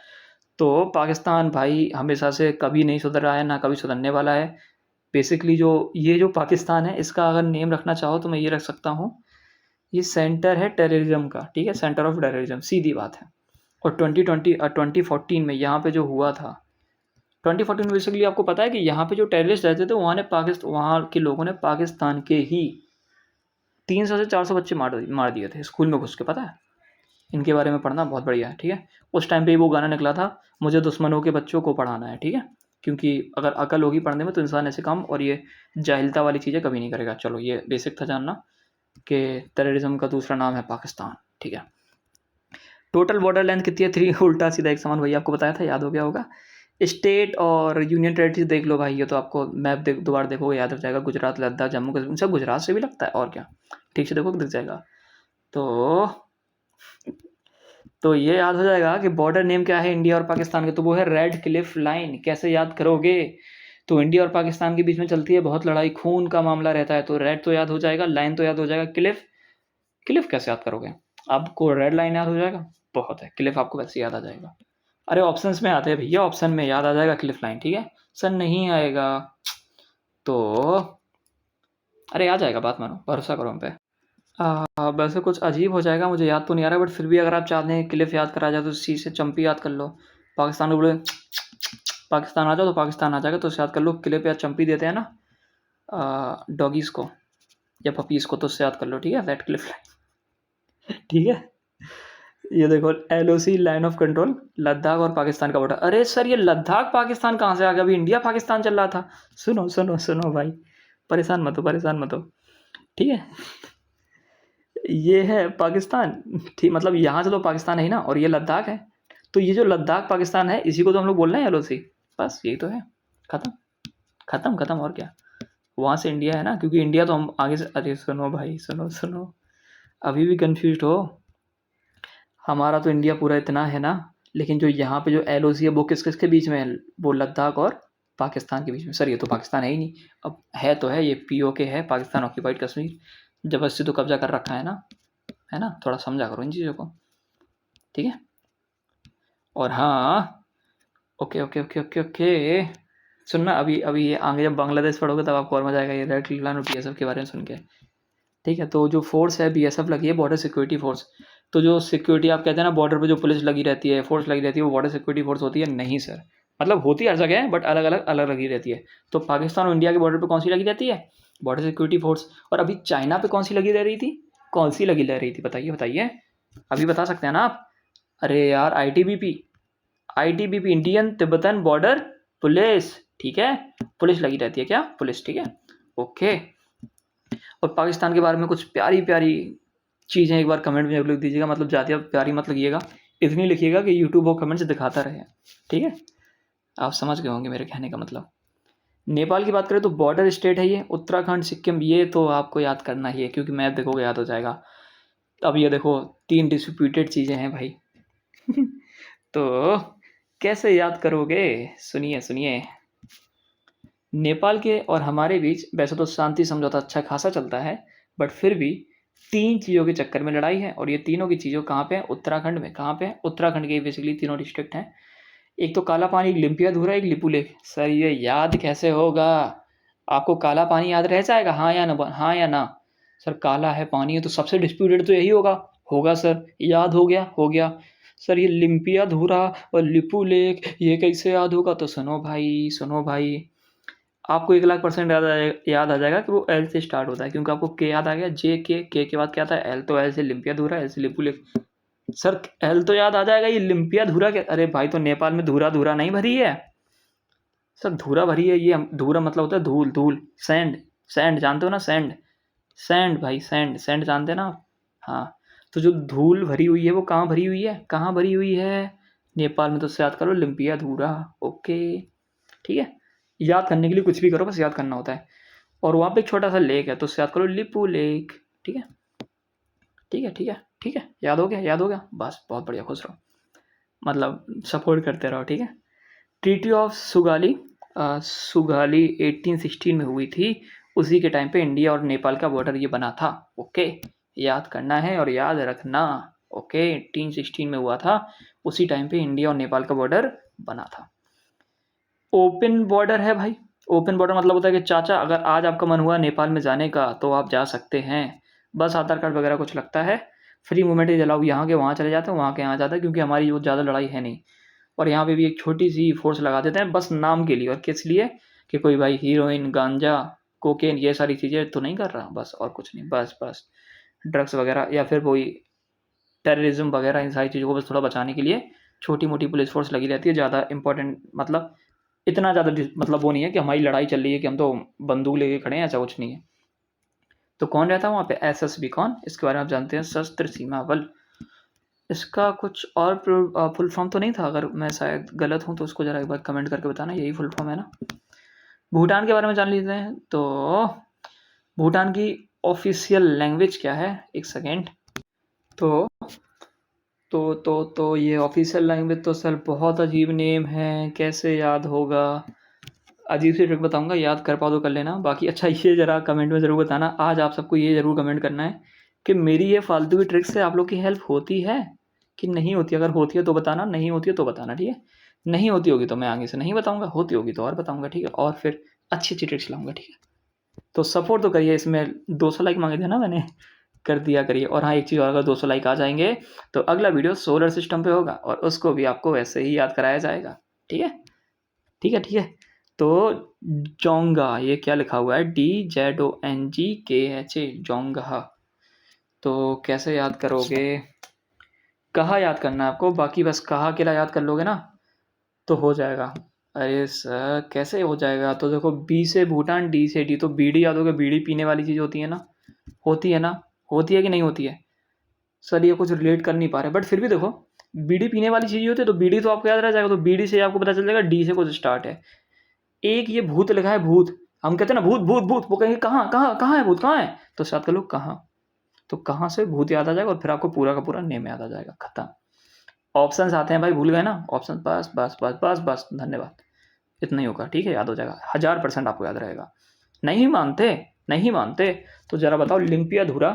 तो पाकिस्तान भाई हमेशा से कभी नहीं सुधर रहा है, ना कभी सुधरने वाला है। बेसिकली जो ये जो पाकिस्तान है, इसका अगर नेम रखना चाहो तो मैं ये रख सकता हूँ, ये सेंटर है टेररिज्म का, ठीक है, सेंटर ऑफ टेररिज्म, सीधी बात है। और 2014 में यहाँ पे जो हुआ था, 2014 में बेसिकली आपको पता है कि यहाँ पे जो टेररिस्ट रहते थे वहाँ के लोगों ने पाकिस्तान के ही 300 से 400 बच्चे मार दिए थे स्कूल में घुस के, पता है। इनके बारे में पढ़ना बहुत बढ़िया है, ठीक है। उस टाइम पे वो गाना निकला था, मुझे दुश्मनों के बच्चों को पढ़ाना है, ठीक है। क्योंकि अगर अकल होगी पढ़ने में तो इंसान ऐसे काम और ये जाहिलता वाली चीज़ें कभी नहीं करेगा। चलो ये बेसिक था जानना कि टेररिज्म का दूसरा नाम है पाकिस्तान, ठीक है। टोटल बॉर्डर लेंथ कितनी है? 3 उल्टा सीधा एक समान, भैया आपको बताया था, याद हो गया होगा। स्टेट और यूनियन टेरिटरी देख लो भाई, ये तो आपको मैप दोबारा देखोगे याद रह जाएगा। गुजरात, लद्दाख, जम्मू कश्मीर, सब गुजरात से भी लगता है, और क्या, ठीक से देखो दिख जाएगा। तो ये याद हो जाएगा कि बॉर्डर नेम क्या है इंडिया और पाकिस्तान के, तो वो है रेड क्लिफ लाइन। कैसे याद करोगे? तो इंडिया और पाकिस्तान के बीच में चलती है बहुत लड़ाई, खून का मामला रहता है, तो रेड तो याद हो जाएगा, लाइन तो याद हो जाएगा, क्लिफ, क्लिफ कैसे याद करोगे? आपको रेड लाइन याद हो जाएगा, बहुत है, क्लिफ आपको वैसे याद आ जाएगा। अरे ऑप्शंस में आते हैं भैया, ऑप्शन में याद आ जाएगा क्लिफ लाइन, ठीक है। सर नहीं आएगा तो अरे आ जाएगा, बात मानो, भरोसा करो हम पे। वैसे कुछ अजीब हो जाएगा, मुझे याद तो नहीं आ रहा, बट फिर भी अगर आप चाहते हैं क्लिफ याद करा जाए तो सी से चंपी याद कर लो। पाकिस्तान को बोले पाकिस्तान आ जाओ तो पाकिस्तान आ जाएगा, तो उससे याद कर लो। क्लिफ या चंपी देते हैं ना डॉगीज़ को या पपीज़ को, तो उससे याद कर लो, ठीक है, रेड क्लिफ लाइन ठीक है। ये देखो LOC line of control, Ladakh और पाकिस्तान का बॉर्डर। अरे सर ये लद्दाख पाकिस्तान कहाँ से आ गया? अभी इंडिया पाकिस्तान चल रहा था। सुनो सुनो सुनो भाई, परेशान मत हो, परेशान मत हो, ठीक है। ये है पाकिस्तान, ठीक, मतलब यहाँ से तो पाकिस्तान है ही ना, और ये लद्दाख है। तो ये जो लद्दाख पाकिस्तान है, इसी को तो हम लोग बोल रहे हैं LOC, बस यही तो है, खत्म खत्म खत्म, और क्या। वहाँ से इंडिया है ना, क्योंकि इंडिया तो हम आगे से, अरे सुनो भाई, सुनो सुनो, अभी भी कंफ्यूज हो। हमारा तो इंडिया पूरा इतना है ना, लेकिन जो यहाँ पे जो LOC है वो किस किस के बीच में है? वो लद्दाख और पाकिस्तान के बीच में। सर ये तो पाकिस्तान है ही नहीं। अब है तो है, ये POK है, पाकिस्तान ऑक्यूपाइड कश्मीर, जबरदस्ती तो कब्जा कर रखा है ना, थोड़ा समझा करो इन चीज़ों को, ठीक है। और हाँ, okay okay okay okay okay, सुनना, अभी अभी ये आगे जब बांग्लादेश पढ़ोगे तब आपको और मजा आएगा ये रेड क्लिफ लाइन और BSF के बारे में सुन के, ठीक है। तो जो फोर्स है BSF लगी है, बॉर्डर सिक्योरिटी फोर्स। तो जो सिक्योरिटी आप कहते हैं ना, बॉर्डर पे जो पुलिस लगी रहती है, फोर्स लगी रहती है, वो बॉर्डर सिक्योरिटी फोर्स होती है? नहीं सर, मतलब होती हर जगह है, बट अलग लगी रहती है। तो पाकिस्तान और इंडिया के बॉर्डर पे कौन सी लगी रहती है? Border security force. और अभी चाइना पे कौन सी लगी रह रही थी? कौन सी लगी रह रही थी, बताइए बताइए, अभी बता सकते हैं ना आप? अरे यार ITBP, Indian Tibetan border police, ठीक है। पुलिस लगी रहती है क्या? पुलिस, ठीक है, ओके। और पाकिस्तान के बारे में कुछ प्यारी प्यारी चीज़ें एक बार कमेंट में लिख दीजिएगा, मतलब ज़्यादा प्यारी मत लिखिएगा, इतनी लिखिएगा कि यूट्यूब वो कमेंट से दिखाता रहे, ठीक है। आप समझ गए होंगे मेरे कहने का मतलब। नेपाल की बात करें तो बॉर्डर स्टेट है ये, उत्तराखंड, सिक्किम, ये तो आपको याद करना ही है क्योंकि मैप देखोगे याद हो जाएगा। अब ये देखो 3 डिस्प्यूटेड चीज़ें हैं भाई। तो कैसे याद करोगे? सुनिए सुनिए। नेपाल के और हमारे बीच वैसे तो शांति समझौता अच्छा खासा चलता है, बट फिर भी 3 चीज़ों के चक्कर में लड़ाई है और ये तीनों की चीज़ों कहाँ पे है? उत्तराखंड में। कहाँ पे है? उत्तराखंड के बेसिकली तीनों डिस्ट्रिक्ट हैं। एक तो काला पानी, एक लिम्पियाधुरा, एक लिपू लेक। सर ये याद कैसे होगा? आपको काला पानी याद रह जाएगा, हाँ या ना? हाँ या ना? सर काला है पानी है तो सबसे डिस्प्यूटेड तो यही होगा। होगा सर, याद हो गया, हो गया। सर ये लिम्पियाधुरा और लिपू लेक ये कैसे याद होगा? तो सुनो भाई, सुनो भाई, आपको 1,00,000% याद आ जाएगा कि वो एल से स्टार्ट होता है क्योंकि आपको के याद आ गया, जे के बाद क्या आता है? एल। तो एल से लिम्पियाधुरा, एल से लिपू लेक। सर एल तो याद आ जाएगा, ये लिम्पियाधुरा क्या? अरे भाई तो नेपाल में धुरा धुरा नहीं भरी है सर, धुरा भरी है। ये धुरा मतलब होता है धूल, धूल, सैंड। सैंड जानते हो ना? सैंड, सैंड भाई, सैंड, सैंड जानते हैं ना आप? हाँ। तो जो धूल भरी हुई है वो कहाँ भरी हुई है? कहाँ भरी हुई है? नेपाल में। तो उससे याद करो लिम्पियाधुरा। ओके, ठीक है। याद करने के लिए कुछ भी करो, बस याद करना होता है। और वहाँ पे एक छोटा सा लेक है तो उससे याद करो लिपू लेक। ठीक है, ठीक है, ठीक है, ठीक है। याद हो गया, याद हो गया, बस बहुत बढ़िया, खुश रहो, मतलब सपोर्ट करते रहो, ठीक है। ट्रीटी ऑफ सुगाली, सुगाली 1816 में हुई थी। उसी के टाइम पे इंडिया और नेपाल का बॉर्डर ये बना था। ओके, याद करना है और याद रखना। ओके, 1816 में हुआ था, उसी टाइम पे इंडिया और नेपाल का बॉर्डर बना था। ओपन बॉर्डर है भाई। ओपन बॉर्डर मतलब होता है कि चाचा अगर आज आपका मन हुआ नेपाल में जाने का तो आप जा सकते हैं, बस आधार कार्ड वगैरह कुछ लगता है। फ्री मूवमेंट इज अलाउड, यहाँ के वहाँ चले जाते हैं, वहाँ के यहाँ जाते हैं क्योंकि हमारी वो ज़्यादा लड़ाई है नहीं। और यहाँ पे भी एक छोटी सी फोर्स लगा देते हैं बस नाम के लिए, और किस लिए? कि कोई भाई हीरोइन, गांजा, कोकेन ये सारी चीज़ें तो नहीं कर रहा, बस और कुछ नहीं, बस बस ड्रग्स वगैरह या फिर कोई टेररिज्म वगैरह, इन सारी चीज़ों को बस थोड़ा बचाने के लिए छोटी मोटी पुलिस फोर्स लगी रहती है। ज़्यादा इंपॉर्टेंट मतलब इतना ज़्यादा मतलब वो नहीं है कि हमारी लड़ाई चल रही है कि हम तो बंदूक लेके खड़े हैं, ऐसा कुछ नहीं है। तो कौन रहता है वहाँ पे? एसएसबी। कौन? इसके बारे में आप जानते हैं? सशस्त्र सीमा बल। इसका कुछ और फुल फॉर्म तो नहीं था, अगर मैं शायद गलत हूँ तो उसको ज़रा एक बार कमेंट करके बताना, यही फुल फॉर्म है ना? भूटान के बारे में जान लेते हैं। तो भूटान की ऑफिशियल लैंग्वेज क्या है? एक सेकेंड। तो ये ऑफिशियल लैंग्वेज तो सर बहुत अजीब नेम है, कैसे याद होगा? अजीब सी ट्रिक बताऊंगा, याद कर पाओ तो कर लेना, बाकी अच्छा ये ज़रा कमेंट में ज़रूर बताना। आज आप सबको ये ज़रूर कमेंट करना है कि मेरी ये फालतू की ट्रिक से आप लोग की हेल्प होती है कि नहीं होती। अगर होती है तो बताना, नहीं होती है तो बताना, ठीक है। नहीं होती होगी तो मैं आगे से नहीं बताऊंगा, होती होगी तो और बताऊंगा, ठीक है। और फिर अच्छी अच्छी ट्रिक्स लाऊंगा, ठीक है। तो सपोर्ट तो करिए, इसमें 200 लाइक मांगे थे ना मैंने, कर दिया करिए। और हाँ एक चीज़ और, अगर 200 लाइक आ जाएंगे तो अगला वीडियो सोलर सिस्टम पे होगा और उसको भी आपको वैसे ही याद कराया जाएगा, ठीक है, ठीक है, ठीक है। तो जोंगा, ये क्या लिखा हुआ है? DZONGKHA, जोंगा। तो कैसे याद करोगे? कहाँ याद करना है आपको, बाकी बस कहाँ अकेला याद कर लोगे ना तो हो जाएगा। अरे सर कैसे हो जाएगा? तो देखो, बी से भूटान, डी से डी, तो बीड़ी याद होगा, बीड़ी पीने वाली चीज़ होती है ना? होती है ना? होती है कि नहीं होती है? सर ये कुछ रिलेट कर नहीं पा रहे, बट फिर भी देखो, बीड़ी पीने वाली चीज़ होती है तो बीड़ी तो आपको याद रह जाएगा। तो बीड़ी से आपको पता चल जाएगा डी से कुछ स्टार्ट है। एक ये भूत लिखा है, भूत, हम कहते हैं ना भूत भूत भूत, वो कहेंगे कहाँ कहाँ कहाँ है भूत, कहाँ है? तो साथ का लोग कहाँ, तो कहाँ से भूत याद आ जाएगा और फिर आपको पूरा का पूरा नेम याद आ जाएगा, खत्म। ऑप्शंस आते हैं भाई, भूल गए ना ऑप्शन? बस बस बस बस बस, धन्यवाद। इतना ही होगा, ठीक है, याद हो जाएगा, 1000% आपको याद रहेगा। नहीं मानते? नहीं मानते तो जरा बताओ लिम्पियाधुरा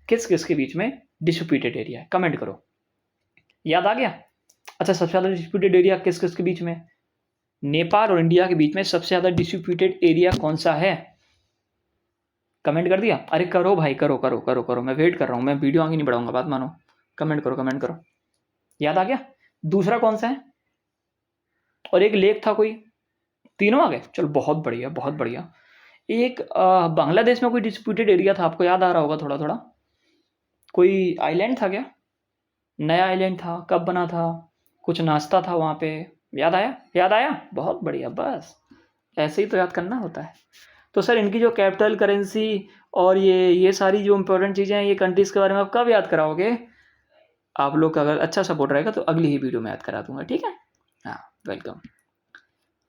किस किस के बीच में डिस्प्यूटेड एरिया है? कमेंट करो। याद आ गया? अच्छा, सबसे ज़्यादा डिस्प्यूटेड एरिया किस किस के बीच में? नेपाल और इंडिया के बीच में सबसे ज़्यादा डिस्प्यूटेड एरिया कौन सा है? कमेंट कर दिया? अरे करो भाई, करो करो करो करो, मैं वेट कर रहा हूँ, मैं वीडियो आगे नहीं बढ़ाऊंगा, बात मानो। कमेंट करो, कमेंट करो। याद आ गया? दूसरा कौन सा है? और एक लेक था कोई, तीनों आ गए, चलो बहुत बढ़िया, बहुत बढ़िया। एक बांग्लादेश में कोई डिस्प्यूटेड एरिया था, आपको याद आ रहा होगा थोड़ा थोड़ा, कोई आइलैंड था क्या? नया आइलैंड था, कब बना था? कुछ नाश्ता था वहाँ पे, याद आया? याद आया? बहुत बढ़िया, बस ऐसे ही तो याद करना होता है। तो सर इनकी जो कैपिटल, करेंसी और ये सारी जो इंपॉर्टेंट चीज़ें हैं, ये कंट्रीज़ के बारे में आप कब याद कराओगे? आप लोग का अगर अच्छा सपोर्ट रहेगा तो अगली ही वीडियो में याद करा दूंगा, ठीक है। हाँ, वेलकम।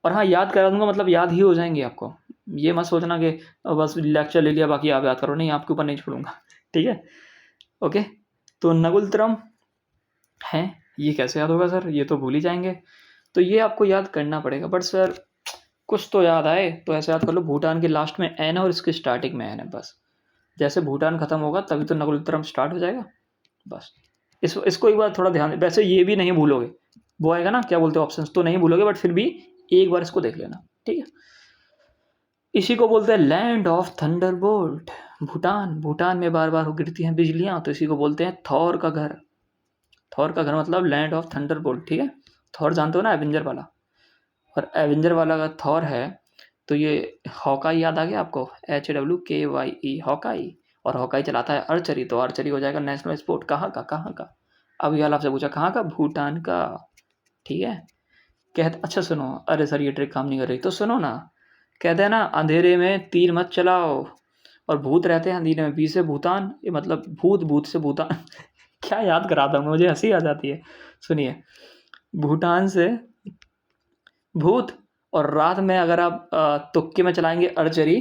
और हाँ, याद करा दूंगा मतलब याद ही हो जाएंगे आपको। ये मत सोचना कि बस लेक्चर ले लिया बाकी आप याद करो, नहीं, आपके ऊपर नहीं छोड़ूंगा। ठीक है, ओके। तो नगुलतरम है, ये कैसे याद होगा सर, ये तो भूल ही जाएंगे। तो ये आपको याद करना पड़ेगा, बट सर कुछ तो याद आए तो ऐसे याद कर लो, भूटान के लास्ट में एन है और इसके स्टार्टिंग में एन है, बस। जैसे भूटान खत्म होगा तभी तो नगुलतरम स्टार्ट हो जाएगा, बस। इसको एक बार थोड़ा ध्यान, वैसे ये भी नहीं भूलोगे, वो आएगा ना क्या बोलते हैं ऑप्शंस, तो नहीं भूलोगे, बट फिर भी एक बार इसको देख लेना, ठीक है। इसी को बोलते हैं land of Thunderbolt. Bhutan, Bhutan में बार बार गिरती हैं बिजलियां, तो इसी को बोलते हैं थॉर का घर। थॉर का घर मतलब लैंड ऑफ थंडरबोल्ट, ठीक है। थॉर जानते हो ना, एवेंजर वाला, और एवेंजर वाला का थॉर है। तो ये हॉकाई याद आ गया आपको, HWKYE, हॉकाई। और हॉकाई चलाता है आर्चरी, तो आर्चरी हो जाएगा नेशनल स्पोर्ट कहाँ का, कहाँ का। अब ये आपसे पूछा कहाँ का, भूटान का, ठीक है। कहते अच्छा सुनो, अरे सर ये ट्रिक काम नहीं कर रही, तो सुनो ना। कहते हैं ना अंधेरे में तीर मत चलाओ, और भूत रहते हैं अंधेरे में, बी से भूटान, ये मतलब भूत, भूत से भूटान। क्या याद कराता हूँ, मुझे हंसी आ जाती है। सुनिए, भूटान से भूत, और रात में अगर आप तुक्के में चलाएंगे अर्चरी,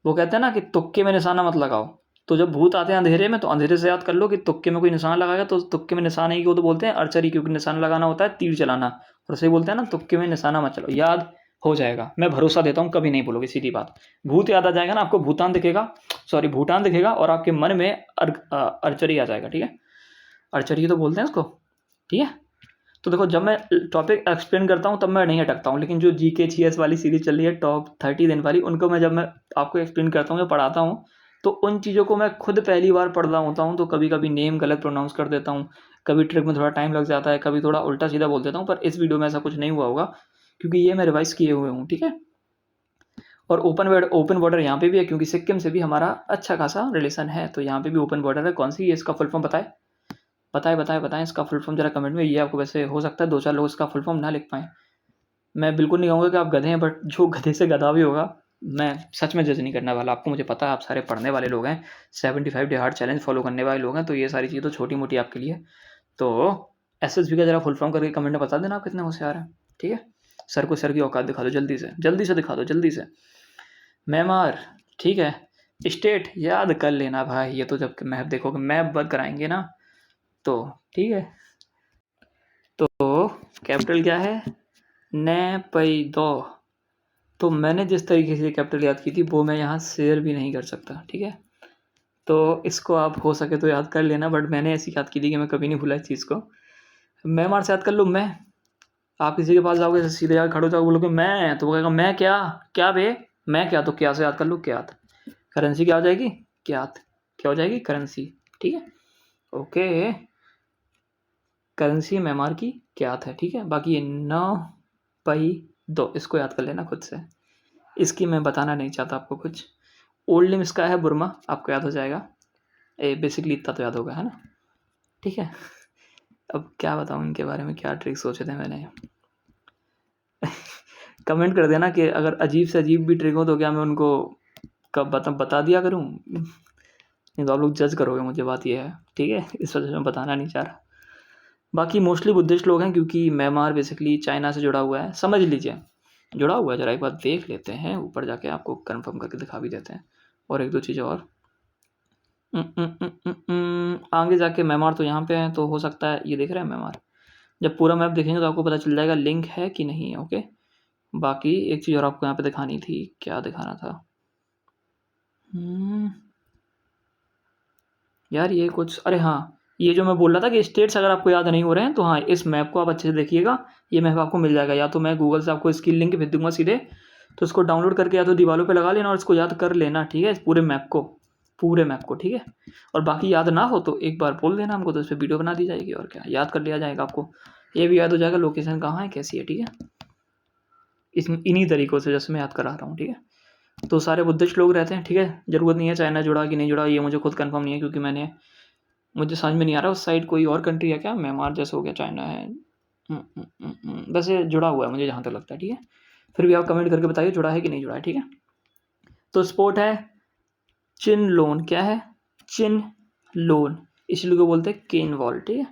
वो कहते हैं ना कि तुक्के में निशाना मत लगाओ। तो जब भूत आते हैं अंधेरे में, तो अंधेरे से याद कर लो कि तुक्के में कोई निशान लगाएगा, तो तुक्के में निशान ही को तो बोलते हैं अर्चरी, क्योंकि निशान लगाना होता है तीर चलाना, और उसे बोलते हैं ना तुक्के में निशाना मत चलो। याद हो जाएगा, मैं भरोसा देता हूँ, कभी नहीं भूलोगे, सीधी बात। भूत याद आ जाएगा ना आपको, भूटान दिखेगा, सॉरी भूटान दिखेगा, और आपके मन में अर्चरी आ जाएगा, ठीक है। अर्चरी तो बोलते हैं उसको, ठीक है। तो देखो, जब मैं टॉपिक एक्सप्लेन करता हूँ तब मैं नहीं अटकता हूँ, लेकिन जो GK GS वाली सीरीज चल रही है टॉप 30 दिन वाली, उनको मैं जब मैं आपको एक्सप्लेन करता हूँ या पढ़ाता हूँ, तो उन चीज़ों को मैं खुद पहली बार पढ़ रहा होता हूँ, तो कभी कभी नेम गलत प्रोनाउंस कर देता हूँ, कभी ट्रिक में थोड़ा टाइम लग जाता है, कभी थोड़ा उल्टा सीधा बोल देता हूँ, पर इस वीडियो में ऐसा कुछ नहीं हुआ होगा, क्योंकि ये मैं रिवाइज किए हुए हूँ, ठीक है। और ओपन बॉर्डर यहाँ पे भी है, क्योंकि सिक्किम से भी हमारा अच्छा खासा रिलेशन है, तो यहाँ पे भी ओपन बॉर्डर है। कौन सी, ये इसका फुल फॉर्म बताए, बताएं इसका फुल फॉर्म जरा कमेंट में। ये आपको वैसे हो सकता है 2-4 लोग इसका फुल फॉर्म ना लिख पाएँ। मैं बिल्कुल नहीं कहूँगा कि आप गधे हैं, बट जो गधे से गधा भी होगा, मैं सच में जज नहीं करने वाला आपको, मुझे पता है आप सारे पढ़ने वाले लोग हैं, 75 डे हार्ड चैलेंज फॉलो करने वाले लोग हैं, तो ये सारी चीज़ें तो छोटी मोटी आपके लिए। तो SSB का जरा फुल फॉर्म करके कमेंट में बता देना आप कितने होशियार हैं, ठीक है। सर को सर की औकात दिखा दो, जल्दी से दिखा दो, जल्दी से। म्यांमार, ठीक है। स्टेट याद कर लेना भाई, ये तो जब मैप देखोगे, मैप वर्क कराएंगे ना, तो ठीक है। तो कैपिटल क्या है, नेपैदो। तो मैंने जिस तरीके से कैपिटल याद की थी वो मैं यहाँ शेयर भी नहीं कर सकता, ठीक है। तो इसको आप हो सके तो याद कर लेना, बट मैंने ऐसी याद की थी कि मैं कभी नहीं भूला इस चीज़ को। म्यांमार से याद कर लूँ मैं। आप किसी के पास जाओगे सीधे जाकर खड़े हो जाओगे, बोलोगे मैं, तो वो कहेगा मैं क्या, क्या बे, मैं क्या, तो क्या से याद कर लो, क्या। करेंसी क्या हो जाएगी, क्या, क्या हो जाएगी, करेंसी, ठीक है, ओके। करेंसी म्यांमार की क्या है, ठीक है। बाकी ये 9 2 इसको याद कर लेना खुद से, इसकी मैं बताना नहीं चाहता आपको कुछ। ओल्ड नेम इसका है बुर्मा, आपको याद हो जाएगा, बेसिकली इतना तो याद होगा, है ना, ठीक है। अब क्या बताऊँ इनके बारे में, क्या ट्रिक सोचे थे मैंने। कमेंट कर देना कि अगर अजीब से अजीब भी ट्रिक हो तो क्या मैं उनको कब बता दिया करूँ, नहीं तो आप लोग जज करोगे मुझे, बात ये है, ठीक है, इस वजह से मैं बताना नहीं चाह रहा। बाकी मोस्टली बुद्धिस्ट लोग हैं, क्योंकि म्यांमार बेसिकली चाइना से जुड़ा हुआ है, समझ लीजिए जुड़ा हुआ है। जरा एक बार देख लेते हैं, ऊपर जाके आपको कंफर्म करके दिखा भी देते हैं, और एक दो चीज़ें और। आगे जाके म्यांमार तो यहाँ पे है, तो हो सकता है ये देख रहे हैं म्यांमार, जब पूरा मैप देखेंगे तो आपको पता चल जाएगा लिंक है कि नहीं, ओके। बाकी एक चीज़ और आपको यहाँ पे दिखानी थी, क्या दिखाना था यार, ये कुछ, अरे हाँ, ये जो मैं बोल रहा था कि स्टेट्स अगर आपको याद नहीं हो रहे हैं, तो हाँ इस मैप को आप अच्छे से देखिएगा, ये मैप आपको मिल जाएगा, या तो मैं गूगल से आपको इसकी लिंक भेज दूंगा सीधे, तो इसको डाउनलोड करके या तो दीवारों पे लगा लेना और इसको याद कर लेना, ठीक है, पूरे मैप को, ठीक है। और बाकी याद ना हो तो एक बार बोल देना हमको, तो इस पर वीडियो बना दी जाएगी, और क्या, याद कर लिया जाएगा आपको, ये भी याद हो जाएगा लोकेशन कहाँ है, कैसी है, ठीक है। इन्हीं तरीक़ों से जैसे मैं याद करा रहा हूँ, ठीक है। तो सारे बुद्धिस्ट लोग रहते हैं, ठीक है। ज़रूरत नहीं है चाइना जुड़ा कि नहीं जुड़ा, ये मुझे खुद कंफर्म नहीं है, क्योंकि मुझे समझ में नहीं आ रहा उस साइड कोई और कंट्री है क्या, म्यांमार जैसे हो गया, चाइना है, वैसे जुड़ा हुआ है मुझे जहाँ तक लगता है, ठीक है। फिर भी आप कमेंट करके बताइए जुड़ा है कि नहीं जुड़ा है, ठीक है। तो स्पोर्ट है चिन लोन, क्या है, चिन लोन, इसलिए को बोलते हैं केन वॉल, ठीक है,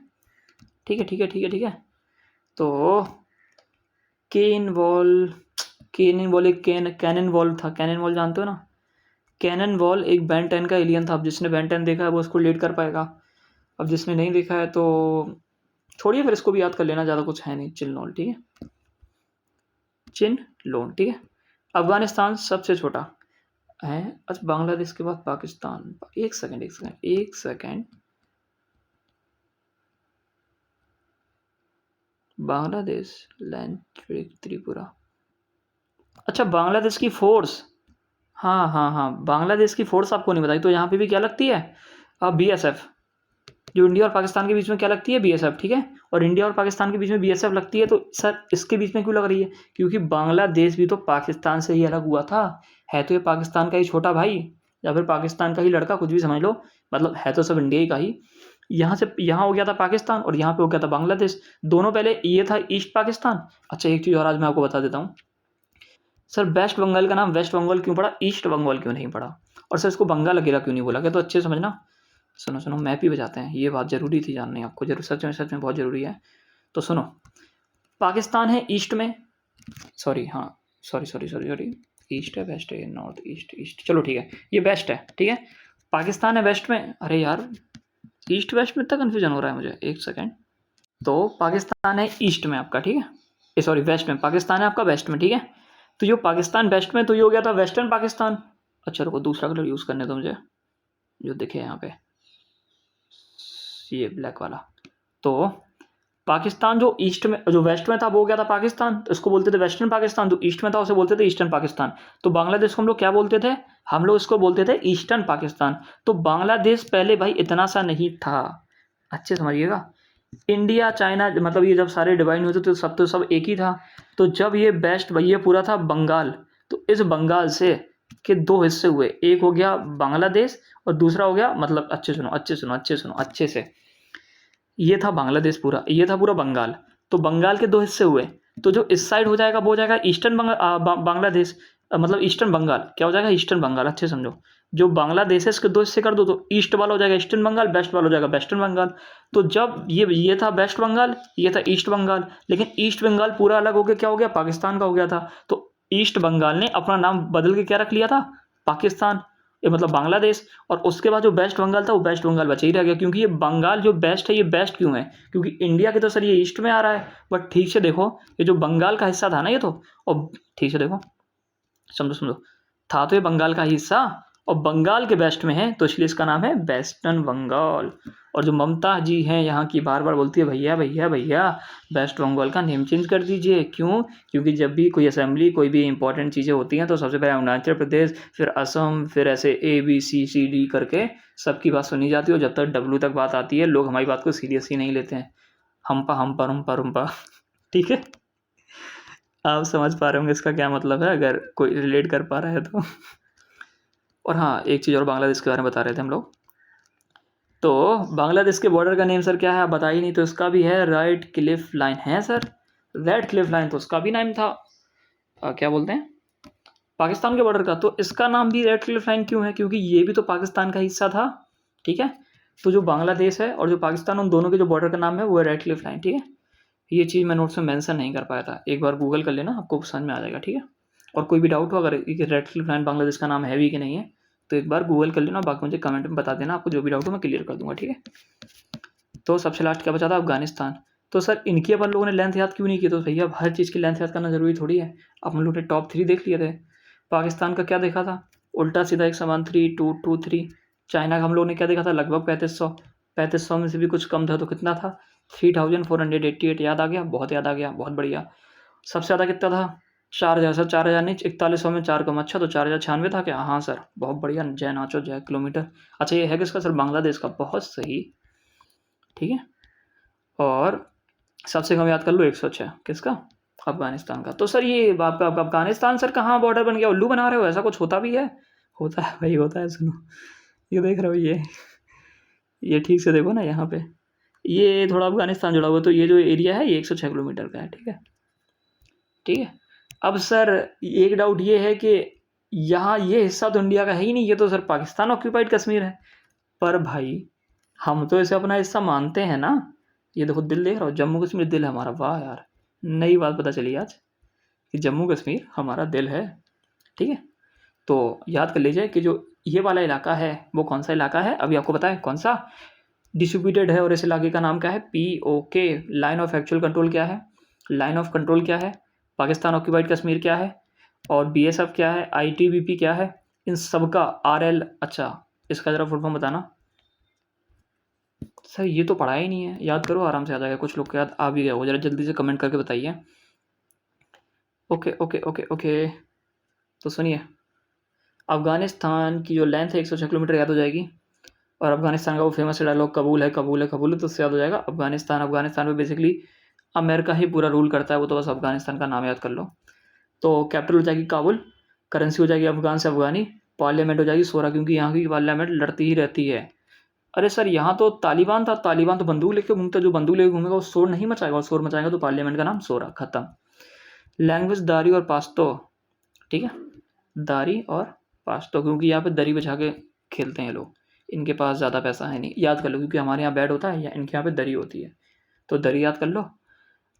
ठीक है, ठीक है, ठीक है, ठीक है। तो केन वॉल कैनन वॉल एक कैनन वॉल था, कैनन वॉल जानते हो ना? कैनन वॉल एक बेन 10 का एलियन था। अब जिसने बेन 10 देखा है वो उसको रिलेट कर पाएगा, अब जिसने नहीं देखा है तो छोड़िए, फिर इसको भी याद कर लेना, ज़्यादा कुछ है नहीं। चिन लोन, ठीक है, चिन लोन, ठीक है। अफगानिस्तान सबसे छोटा है। अच्छा, बांग्लादेश के बाद पाकिस्तान। एक सेकंड एक सेकंड एक सेकंड, बांग्लादेश, लैंड, त्रिपुरा। अच्छा, बांग्लादेश की फोर्स, हाँ हाँ हाँ, बांग्लादेश की फोर्स आपको नहीं बताई, तो यहाँ पे भी क्या लगती है? BSF। जो इंडिया और पाकिस्तान के बीच में क्या लगती है? BSF, ठीक है। और इंडिया और पाकिस्तान के बीच में BSF लगती है, तो सर इसके बीच में क्यों लग रही है? क्योंकि बांग्लादेश भी तो पाकिस्तान से ही अलग हुआ था, है तो ये पाकिस्तान का ही छोटा भाई, या फिर पाकिस्तान का ही लड़का, कुछ भी समझ लो, मतलब है तो सब इंडिया ही का ही। यहाँ से यहाँ हो गया था पाकिस्तान और यहाँ पे हो गया था बांग्लादेश। दोनों पहले ये था ईस्ट पाकिस्तान। अच्छा, एक चीज़ और आज मैं आपको बता देता हूँ सर, वेस्ट बंगाल का नाम वेस्ट बंगाल क्यों पड़ा, ईस्ट बंगाल क्यों नहीं पड़ा? और सर इसको बंगाल अकेला क्यों नहीं बोला गया? तो अच्छे से समझना। सुनो सुनो, मैप ही बजाते हैं, ये बात ज़रूरी थी जाननी आपको, जरूर सच में बहुत ज़रूरी है। तो सुनो, पाकिस्तान है ईस्ट में, सॉरी हाँ, सॉरी, ईस्ट है, वेस्ट है, नॉर्थ, ईस्ट, ईस्ट, चलो ठीक है, ये वेस्ट है, ठीक है। पाकिस्तान है वेस्ट में। अरे यार, ईस्ट वेस्ट में इतना कन्फ्यूजन हो रहा है मुझे, एक सेकेंड। तो पाकिस्तान है ईस्ट में आपका, ठीक है, सॉरी वेस्ट में, पाकिस्तान है आपका वेस्ट में, ठीक है। तो ये पाकिस्तान वेस्ट में, तो ये हो गया था वेस्टर्न पाकिस्तान। अच्छा रुको, दूसरा कलर यूज़ करने दो मुझे, जो दिखे यहाँ पे, ये ब्लैक वाला। तो पाकिस्तान जो ईस्ट में, जो वेस्ट में था वो हो गया था पाकिस्तान, तो इसको बोलते थे वेस्टर्न पाकिस्तान। जो ईस्ट में था उसे बोलते थे ईस्टर्न पाकिस्तान। तो बांग्लादेश को हम लोग क्या बोलते थे? हम लोग इसको बोलते थे ईस्टर्न पाकिस्तान। तो बांग्लादेश पहले भाई इतना सा नहीं था, अच्छे समझिएगा। इंडिया चाइना, मतलब ये जब सारे डिवाइड हुए थे तो सब एक ही था। तो जब ये वेस्ट, ये पूरा था बंगाल, तो इस बंगाल से के दो हिस्से हुए, एक हो गया बांग्लादेश और दूसरा हो गया, मतलब अच्छे से, ये था बांग्लादेश पूरा, ये था पूरा बंगाल। तो बंगाल के दो हिस्से हुए, तो जो इस साइड हो जाएगा वो हो जाएगा ईस्टर्न बांग्लादेश, मतलब ईस्टर्न बंगाल। क्या हो जाएगा? ईस्टर्न बंगाल, अच्छे समझो। जो बांग्लादेश है इसके दो हिस्से कर दो, तो ईस्ट वाला हो जाएगा ईस्टर्न बंगाल, वेस्ट वाला हो जाएगा वेस्टर्न बंगाल। तो जब ये था वेस्ट बंगाल, ये था ईस्ट बंगाल, लेकिन ईस्ट बंगाल पूरा अलग हो गया, क्या हो गया? पाकिस्तान का हो गया था। तो ईस्ट बंगाल ने अपना नाम बदल के क्या रख लिया था? पाकिस्तान, ये मतलब बांग्लादेश। और उसके बाद जो वेस्ट बंगाल था वो वेस्ट बंगाल बचा ही रह गया, क्योंकि ये बंगाल जो बेस्ट है, ये बेस्ट क्यों है? क्योंकि इंडिया के तो सर ये ईस्ट में आ रहा है, बट ठीक से देखो, ये जो बंगाल का हिस्सा था ना, ये तो, और ठीक से देखो, समझो, था तो ये बंगाल का हिस्सा, और बंगाल के वेस्ट में है, तो इसलिए इसका नाम है वेस्टर्न बंगाल। और जो ममता जी हैं यहाँ की, बार बार बोलती है भैया भैया भैया, वेस्ट बंगाल का नेम चेंज कर दीजिए। क्यों? क्योंकि जब भी कोई असेंबली, कोई भी इंपॉर्टेंट चीज़ें होती हैं, तो सबसे पहले अरुणाचल प्रदेश, फिर असम, फिर ऐसे ABCCD करके सबकी बात सुनी जाती है, और जब तक W तक बात आती है, लोग हमारी बात को सीरियस ही नहीं लेते हैं। हम पा ठीक है, आप समझ पा रहे होंगे इसका क्या मतलब है, अगर कोई रिलेट कर पा रहा है तो। और हाँ, एक चीज़ और बांग्लादेश के बारे में बता रहे थे हम लोग। तो बांग्लादेश के बॉर्डर का नेम सर क्या है, आप बताइए नहीं, तो इसका भी है रेड क्लिफ लाइन है सर, रेड क्लिफ लाइन, तो उसका भी नाम था क्या बोलते हैं, पाकिस्तान के बॉर्डर का। तो इसका नाम भी रेड क्लिफ लाइन क्यों है? क्योंकि ये भी तो पाकिस्तान का हिस्सा था, ठीक है। तो जो बांग्लादेश है और जो पाकिस्तान, उन दोनों के जो बॉर्डर का नाम है वो है रेड क्लिफ लाइन, ठीक है। ये चीज़ मैं नोट्स में मेंशन नहीं कर पाया था, एक बार गूगल कर लेना, आपको समझ में आ जाएगा, ठीक है। और कोई भी डाउट हो, अगर रेड क्लिफ लाइन बांग्लादेश का नाम है भी कि नहीं है, तो एक बार गूगल कर लेना, बाकी मुझे कमेंट में बता देना, आपको जो भी डाउट हो मैं क्लियर कर दूंगा, ठीक है। तो सबसे लास्ट क्या बचा था? अफगानिस्तान। तो सर इनकी अपन लोगों ने लेंथ याद क्यों नहीं की? तो भैया हर चीज़ की लेंथ याद करना जरूरी थोड़ी है, अपन लोग ने टॉप 3 देख लिए थे। पाकिस्तान का क्या देखा था? उल्टा सीधा 173,223। चाइना का हम लोग ने क्या देखा था? लगभग 3500 में से भी कुछ कम था, तो कितना था? 3488, याद आ गया, बहुत याद आ गया, बहुत बढ़िया। सबसे ज़्यादा कितना था? 4000 सर, 4000 नहीं, 4100 में 4 कम, अच्छा तो 4096 था क्या? हाँ सर, बहुत बढ़िया, जय नाचो जय किलोमीटर। अच्छा, ये है किसका सर? बांग्लादेश का, बहुत सही, ठीक है। और सबसे कम याद कर लो 106, किसका? अफगानिस्तान का। तो सर ये अफगानिस्तान सर कहाँ बॉर्डर बन गया? उल्लू बना रहे हो, ऐसा कुछ होता भी है? होता है भाई, होता है, सुनो, ये देख रहे हो, ये ठीक से देखो ना, यहाँ पे ये थोड़ा अफगानिस्तान जुड़ा हुआ, तो ये जो एरिया है ये 106 किलोमीटर का है, ठीक है, ठीक है। अब सर एक डाउट ये है कि यहाँ ये हिस्सा तो इंडिया का है ही नहीं, ये तो सर पाकिस्तान ऑक्यूपाइड कश्मीर है। पर भाई हम तो इसे अपना हिस्सा मानते हैं ना, ये देखो दिल देख रहा हो, जम्मू कश्मीर दिल है हमारा, वाह यार, नई बात पता चली आज, कि जम्मू कश्मीर हमारा दिल है, ठीक है। तो याद कर लीजिए कि जो ये वाला इलाका है वो कौन सा इलाका है, अभी आपको पता है कौन सा डिस्ट्रीब्यूटेड है, और इस इलाके का नाम क्या है, POK। Line of actual control क्या है, लाइन ऑफ कंट्रोल क्या है, पाकिस्तान ऑक्यूपाइड कश्मीर क्या है, और BSF क्या है, ITBP क्या है, इन सब का RL। अच्छा, इसका ज़रा फुल फॉर्म बताना सर, ये तो पढ़ा ही नहीं है, याद करो आराम से आ जाएगा, कुछ लोग को याद आ भी गया हो, ज़रा जल्दी से कमेंट करके बताइए। ओके ओके ओके ओके, तो सुनिए, अफ़गानिस्तान की जो लेंथ है 106 किलोमीटर, याद हो जाएगी। और अफ़गानिस्तान का वो फेमस डायलॉग कबूल है कबूल है कबूल है, तो उससे याद हो जाएगा अफ़गानिस्तान। अफ़गानिस्तान में बेसिकली अमेरिका ही पूरा रूल करता है, वो तो बस अफ़गानिस्तान का नाम याद कर लो। तो कैपिटल हो जाएगी काबुल, करेंसी हो जाएगी अफ़गान से अफ़गानी, पार्लियामेंट हो जाएगी 16, क्योंकि यहाँ की पार्लियामेंट लड़ती ही रहती है। अरे सर, यहाँ तो तालिबान था, तालिबान तो बंदूक लेके घूमता, जो बंदूक लेके घूमेगा वो शोर नहीं मचाएगा, और शोर मचाएगा तो पार्लियामेंट का नाम 16, खत्म। लैंग्वेज दारी और पाश्तो, ठीक है, दारी और पाश्तो, क्योंकि यहाँ पे दरी बिछा के खेलते हैं लोग, इनके पास ज़्यादा पैसा है नहीं, याद कर लो, क्योंकि हमारे यहाँ बैट होता है या इनके यहाँ पे दरी होती है, तो दरी याद कर लो।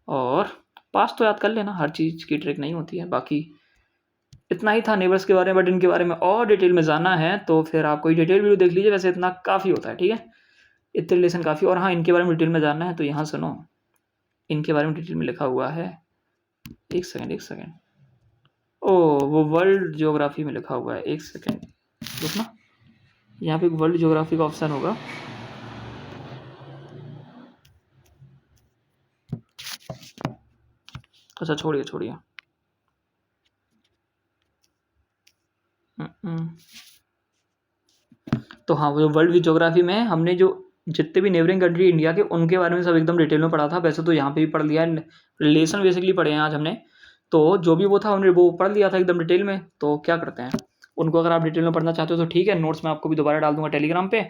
और पास तो याद कर लेना, हर चीज़ की ट्रिक नहीं होती है। बाकी इतना ही था नेबर्स के बारे में, बट इनके बारे में और डिटेल में जानना है तो फिर आप कोई डिटेल वीडियो देख लीजिए, वैसे इतना काफ़ी होता है, ठीक है, इतने रिलेशन काफ़ी। और हाँ, इनके बारे में डिटेल में जानना है तो यहाँ सुनो, इनके बारे में डिटेल में लिखा हुआ है, एक सेकेंड, ओ वो वर्ल्ड ज्योग्राफी में लिखा हुआ है, एक सेकेंड रुकना, यहाँ पे वर्ल्ड ज्योग्राफी का ऑप्शन होगा, अच्छा छोड़िए। तो हाँ, वो वर्ल्ड ज्योग्राफी में हमने जो जितने भी नेबरिंग कंट्री इंडिया के, उनके बारे में सब एकदम डिटेल में पढ़ा था। वैसे तो यहाँ पे भी पढ़ लिया है, रिलेशन बेसिकली पढ़े हैं आज हमने, तो जो भी वो था हमने वो पढ़ लिया था एकदम डिटेल में। तो क्या करते हैं, उनको अगर आप डिटेल में पढ़ना चाहते हो तो ठीक है, नोट्स मैं आपको भी दोबारा डाल दूंगा टेलीग्राम पे,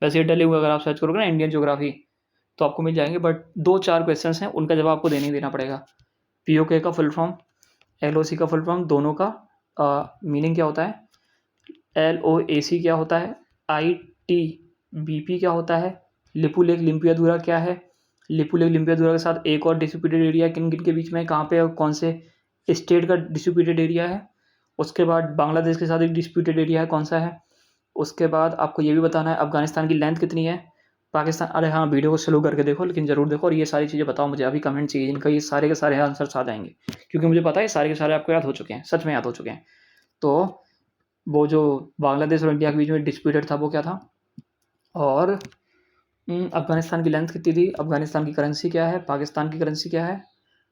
वैसे ही डले हुए अगर आप सर्च करोगे ना इंडियन ज्योग्राफी तो आपको मिल जाएंगे। बट 2-4 क्वेश्चन हैं, उनका जवाब आपको देना ही देना पड़ेगा। POK का फुल फॉर्म, LOC का फुल फॉर्म, दोनों का मीनिंग क्या होता है, LOAC क्या होता है, ITBP क्या होता है, लिपुलेख लिम्पियाधुरा क्या है, लिपुलेख लिम्पियाधुरा के साथ एक और डिस्ट्रीब्यूटेड एरिया किन किन के बीच में, कहाँ पे और कौन से स्टेट का डिस्ट्रीब्यूटेड एरिया है। उसके बाद बांग्लादेश के साथ एक डिस्प्यूटेड एरिया है, कौन सा है। उसके बाद आपको ये भी बताना है अफगानिस्तान की लेंथ कितनी है, पाकिस्तान, अरे हाँ वीडियो को स्लो करके देखो, लेकिन ज़रूर देखो, और ये सारी चीज़ें बताओ मुझे, अभी कमेंट चाहिए इनका, ये सारे के सारे आंसर्स आ जाएंगे, क्योंकि मुझे पता है सारे के सारे आपको याद हो चुके हैं, सच में याद हो चुके हैं। तो वो जो बांग्लादेश और इंडिया के बीच में डिस्प्यूटेड था वो क्या था, और अफगानिस्तान की लेंथ कितनी थी, अफगानिस्तान की करेंसी क्या है, पाकिस्तान की करेंसी क्या है,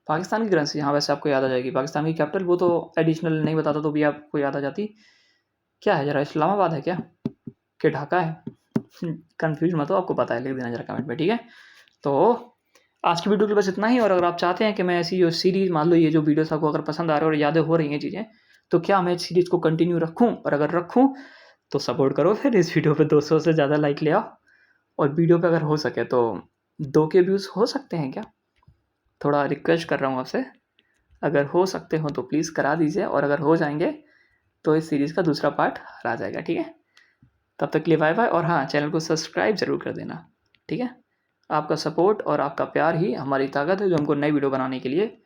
पाकिस्तान की करेंसी, हाँ वैसे आपको याद आ जाएगी, पाकिस्तान की कैपिटल वो तो एडिशनल नहीं बताता तो भी आपको याद आ जाती, क्या है ज़रा, इस्लामाबाद है क्या, कि ढाका है, कंफ्यूज मत हो, आपको पता है, लिख देना जरा कमेंट में, ठीक है। तो आज की वीडियो के बस इतना ही, और अगर आप चाहते हैं कि मैं ऐसी जो सीरीज़, मान लो ये जो वीडियोस आपको अगर पसंद आ रहे हैं और यादें हो रही हैं चीज़ें, तो क्या मैं इस सीरीज़ को कंटिन्यू रखूँ, और अगर रखूँ तो सपोर्ट करो, फिर इस वीडियो पे 200 से ज़्यादा लाइक ले आओ, और वीडियो पे अगर हो सके तो 2 के व्यूज़ हो सकते हैं क्या, थोड़ा रिक्वेस्ट कर रहा हूँ आपसे, अगर हो सकते हो तो प्लीज़ करा दीजिए, और अगर हो जाएंगे तो इस सीरीज़ का दूसरा पार्ट आ जाएगा, ठीक है। तब तक के लिए बाय बाय, और हाँ चैनल को सब्सक्राइब ज़रूर कर देना, ठीक है। आपका सपोर्ट और आपका प्यार ही हमारी ताकत है, जो हमको नई वीडियो बनाने के लिए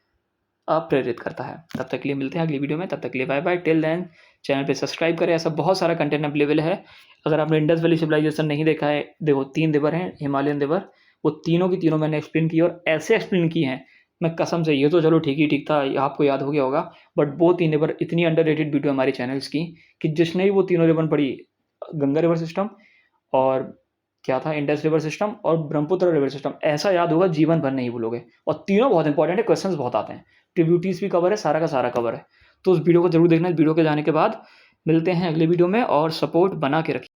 प्रेरित करता है। तब तक के लिए मिलते हैं अगली वीडियो में, तब तक के लिए bye bye, till then channel पे सब्सक्राइब करें, ऐसा बहुत सारा कंटेंट अवेलेबल है। अगर आपने इंडस वैली सिविलाइजेशन नहीं देखा है, देखो 3 रिवर हैं, हिमालयन रिवर, वो तीनों की तीनों मैंने एक्सप्लेन की, और ऐसे एक्सप्लेन की हैं, मैं कसम से, ये तो चलो ठीक था, आपको याद हो गया होगा, बट वो 3 रिवर इतनी अंडररेटेड वीडियो हमारी चैनल्स की, कि जिसने भी वो तीनों रिवर पढ़ी, गंगा रिवर सिस्टम, और क्या था, इंडस रिवर सिस्टम और ब्रह्मपुत्र रिवर सिस्टम, ऐसा याद होगा जीवन भर नहीं भूलोगे, और तीनों बहुत इंपॉर्टेंट है, क्वेश्चंस बहुत आते हैं, ट्रिब्यूटीज भी कवर है, सारा का सारा कवर है। तो उस वीडियो को जरूर देखना, इस वीडियो के जाने के बाद मिलते हैं अगले वीडियो में, और सपोर्ट बना के रखिए।